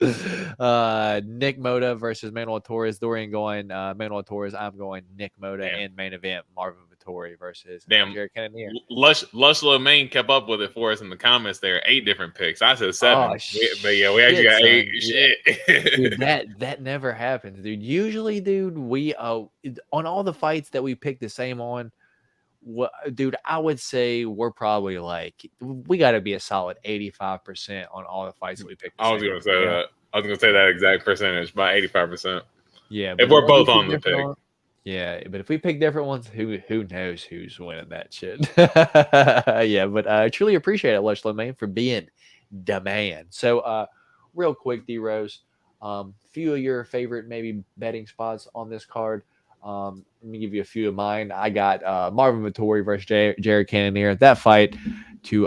Nick Moda versus Manuel Torres. Dorian going Manuel Torres. I'm going Nick Moda. And main event Marvin Vettori versus Jared Cannonier. Lush Lomain kept up with it for us in the comments there. 8 different picks. I said 7. But yeah, we actually got 8. Shit. Dude, that never happens, dude. Usually, dude, we on all the fights that we pick the same on. Dude, I would say we're probably like we got to be a solid 85% on all the fights that we pick. I was going to say that. I was going to say that exact percentage, about 85%. Yeah, if we're both on the pick. Yeah, but if we pick different ones, who knows who's winning that shit? Yeah, but I truly appreciate it, Lush Lomain, for being the man. So, real quick, D Rose, few of your favorite maybe betting spots on this card. Let me give you a few of mine. I got Marvin Vettori versus Jared Cannonier. That fight to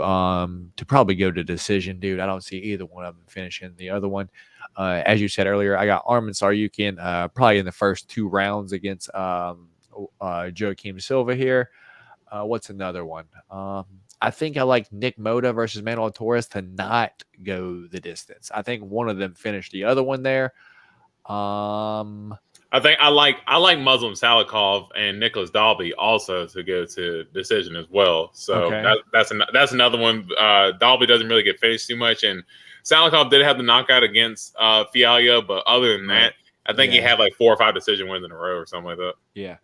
probably go to decision, dude. I don't see either one of them finishing the other one. As you said earlier, I got Arman Tsarukyan probably in the first 2 rounds against Joaquim Silva here. What's another one? I think I like Nick Moda versus Manuel Torres to not go the distance. I think one of them finished the other one there. I think I like Muslim Salikov and Nicholas Dalby also to go to decision as well. So that's another one. Dalby doesn't really get finished too much, and Salikov did have the knockout against Fialho, but other than that, I think he had like 4 or 5 decision wins in a row or something like that. Yeah.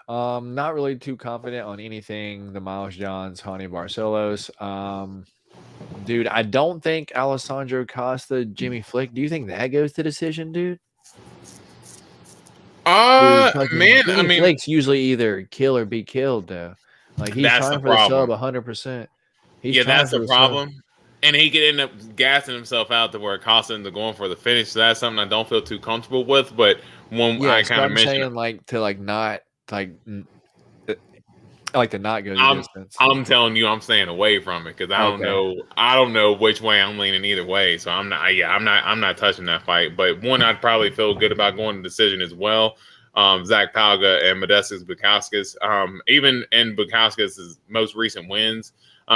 Not really too confident on anything. The Miles Johns, Hani Barcelos. Dude, I don't think Alessandro Costa, Jimmy Flick. Do you think that goes to decision, dude? Man, Jimmy I mean, Flick's usually either kill or be killed, though. Like he's trying for the sub 100%. Yeah, that's the problem. And he could end up gassing himself out to where Costa ends up going for the finish. So that's something I don't feel too comfortable with. But when I kind of mentioned, to not go the distance. I'm telling you, I'm staying away from it because I don't know which way I'm leaning either way. So I'm not touching that fight. But one, I'd probably feel good about going to decision as well. Zach Palga and Modestas Bukauskas. Even in Bukauskas' most recent wins,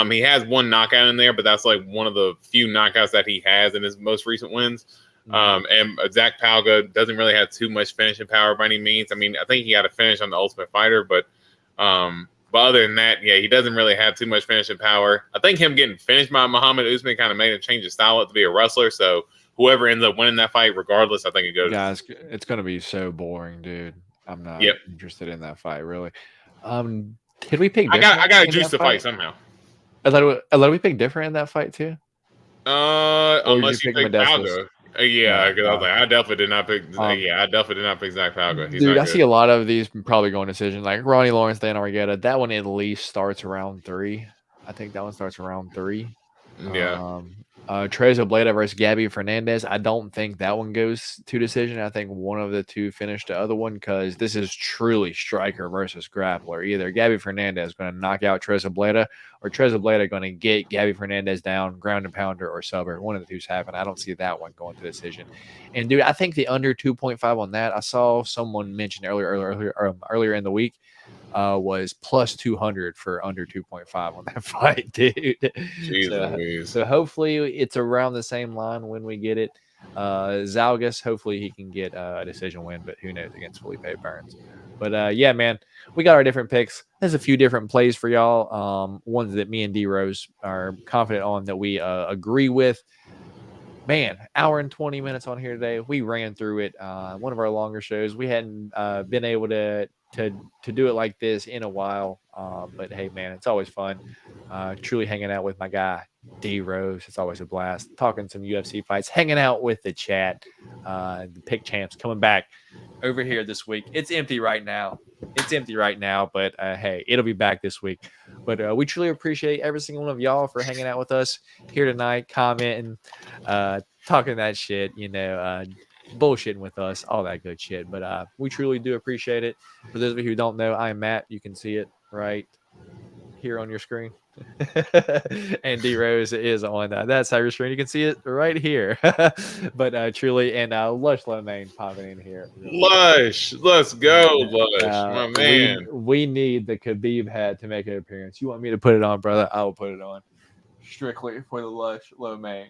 he has 1 knockout in there, but that's like one of the few knockouts that he has in his most recent wins. And Zach Palga doesn't really have too much finishing power by any means. I mean, I think he got a finish on the Ultimate Fighter, but other than that, yeah, he doesn't really have too much finishing power. I think him getting finished by Muhammad Usman kind of made him change his style to be a wrestler. So whoever ends up winning that fight, regardless, I think it goes. Guys, it's going to be so boring, dude. I'm not interested in that fight, really. Did we pick? I got to juice the fight somehow. I thought we picked different in that fight too. Unless you pick Modestas? Falga. Yeah, because I was like, I definitely did not pick. I definitely did not pick Zach Falga. He's dude, not I good. see a lot of these probably going decision. Like Ronnie Lawrence, Dan Argueta. That one at least starts around 3. I think that one starts around 3. Yeah. Treza Bleda versus Gabby Fernandez. I don't think that one goes to decision. I think one of the two finished the other one because this is truly striker versus grappler. Either Gabby Fernandez is going to knock out Treza Bleda or Treza Bleda going to get Gabby Fernandez down, ground and pounder or subber. One of the two's happen. I don't see that one going to decision. And dude, I think the under 2.5 on that. I saw someone mention earlier in the week. Was plus 200 for under 2.5 on that fight, dude. So hopefully it's around the same line when we get it. Zalgas, hopefully he can get a decision win, but who knows against Felipe Burns. But yeah, man, we got our different picks. There's a few different plays for y'all. Ones that me and D Rose are confident on that we agree with. Man, hour and 20 minutes on here today. We ran through it. One of our longer shows. We hadn't been able to do it like this in a while. But hey, man, it's always fun. Truly hanging out with my guy, D Rose. It's always a blast. Talking some UFC fights, hanging out with the chat. The pick champs coming back over here this week. It's empty right now. But hey, it'll be back this week. But we truly appreciate every single one of y'all for hanging out with us here tonight, commenting, talking that shit, bullshitting with us, all that good shit. But we truly do appreciate it. For those of you who don't know, I am Matt. You can see it right here on your screen. And D Rose is on that side of your screen. You can see it right here. But truly, and Lush Lomain popping in here. Lush, let's go, Lush, my man. We need the Khabib hat to make an appearance. You want me to put it on, brother? I will put it on strictly for the Lush Lomain.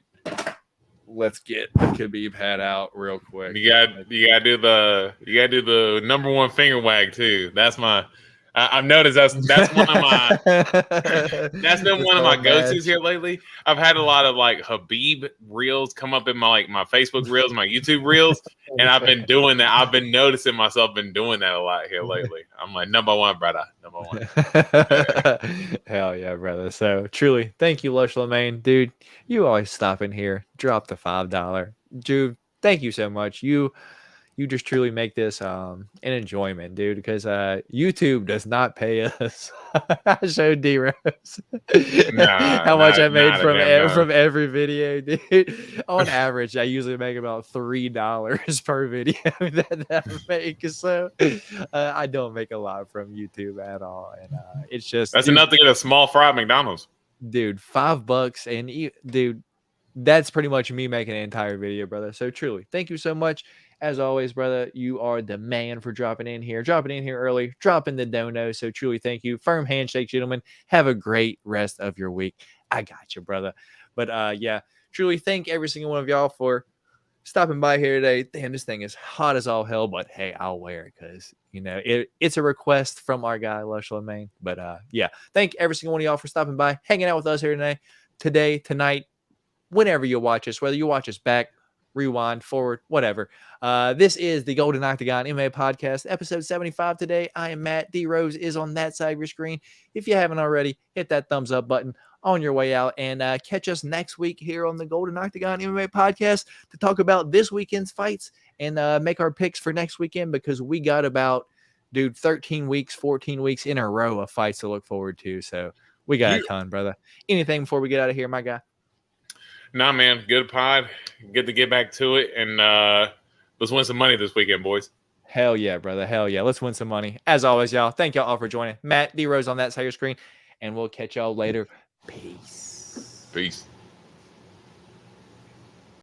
Let's get the Khabib hat out real quick. You gotta do the number one finger wag too. That's my. I've noticed that's one of my that's been one of my go-tos here lately. I've had a lot of like Khabib reels come up in my Facebook reels, my YouTube reels, and I've been doing that. I've been noticing myself been doing that a lot here lately. I'm like, number one, brother. Number one. Hell yeah, brother. So truly, thank you, Lush Lomain. Dude, you always stop in here, drop the $5. Dude, thank you so much. You just truly make this an enjoyment, dude, because YouTube does not pay us. I showed D-Rose how much I made from every video, dude. On average, I usually make about $3 per video that I make. So I don't make a lot from YouTube at all. And it's just... That's enough to get a small fry at McDonald's. Dude, $5. And dude, that's pretty much me making an entire video, brother. So truly, thank you so much. As always, brother, you are the man for dropping in here early, dropping the dono. So truly, thank you. Firm handshake, gentlemen. Have a great rest of your week. I got you, brother. But yeah, truly thank every single one of y'all for stopping by here today. Damn, this thing is hot as all hell, but hey, I'll wear it because, it's a request from our guy, Lush Lomain. But yeah, thank every single one of y'all for stopping by, hanging out with us here tonight, whenever you watch us, whether you watch us back, rewind, forward, whatever. This is the Golden Octagon MMA Podcast, episode 75 today. I am Matt. D Rose is on that side of your screen. If you haven't already, hit that thumbs up button on your way out and catch us next week here on the Golden Octagon MMA Podcast to talk about this weekend's fights and make our picks for next weekend because we got about, 13 weeks, 14 weeks in a row of fights to look forward to. So we got a ton, brother. Anything before we get out of here, my guy? Nah, man. Good pod. Good to get back to it. And let's win some money this weekend, boys. Hell yeah, brother. Hell yeah. Let's win some money. As always, y'all, thank y'all all for joining. Matt, D Rose on that side of your screen. And we'll catch y'all later. Peace. Peace.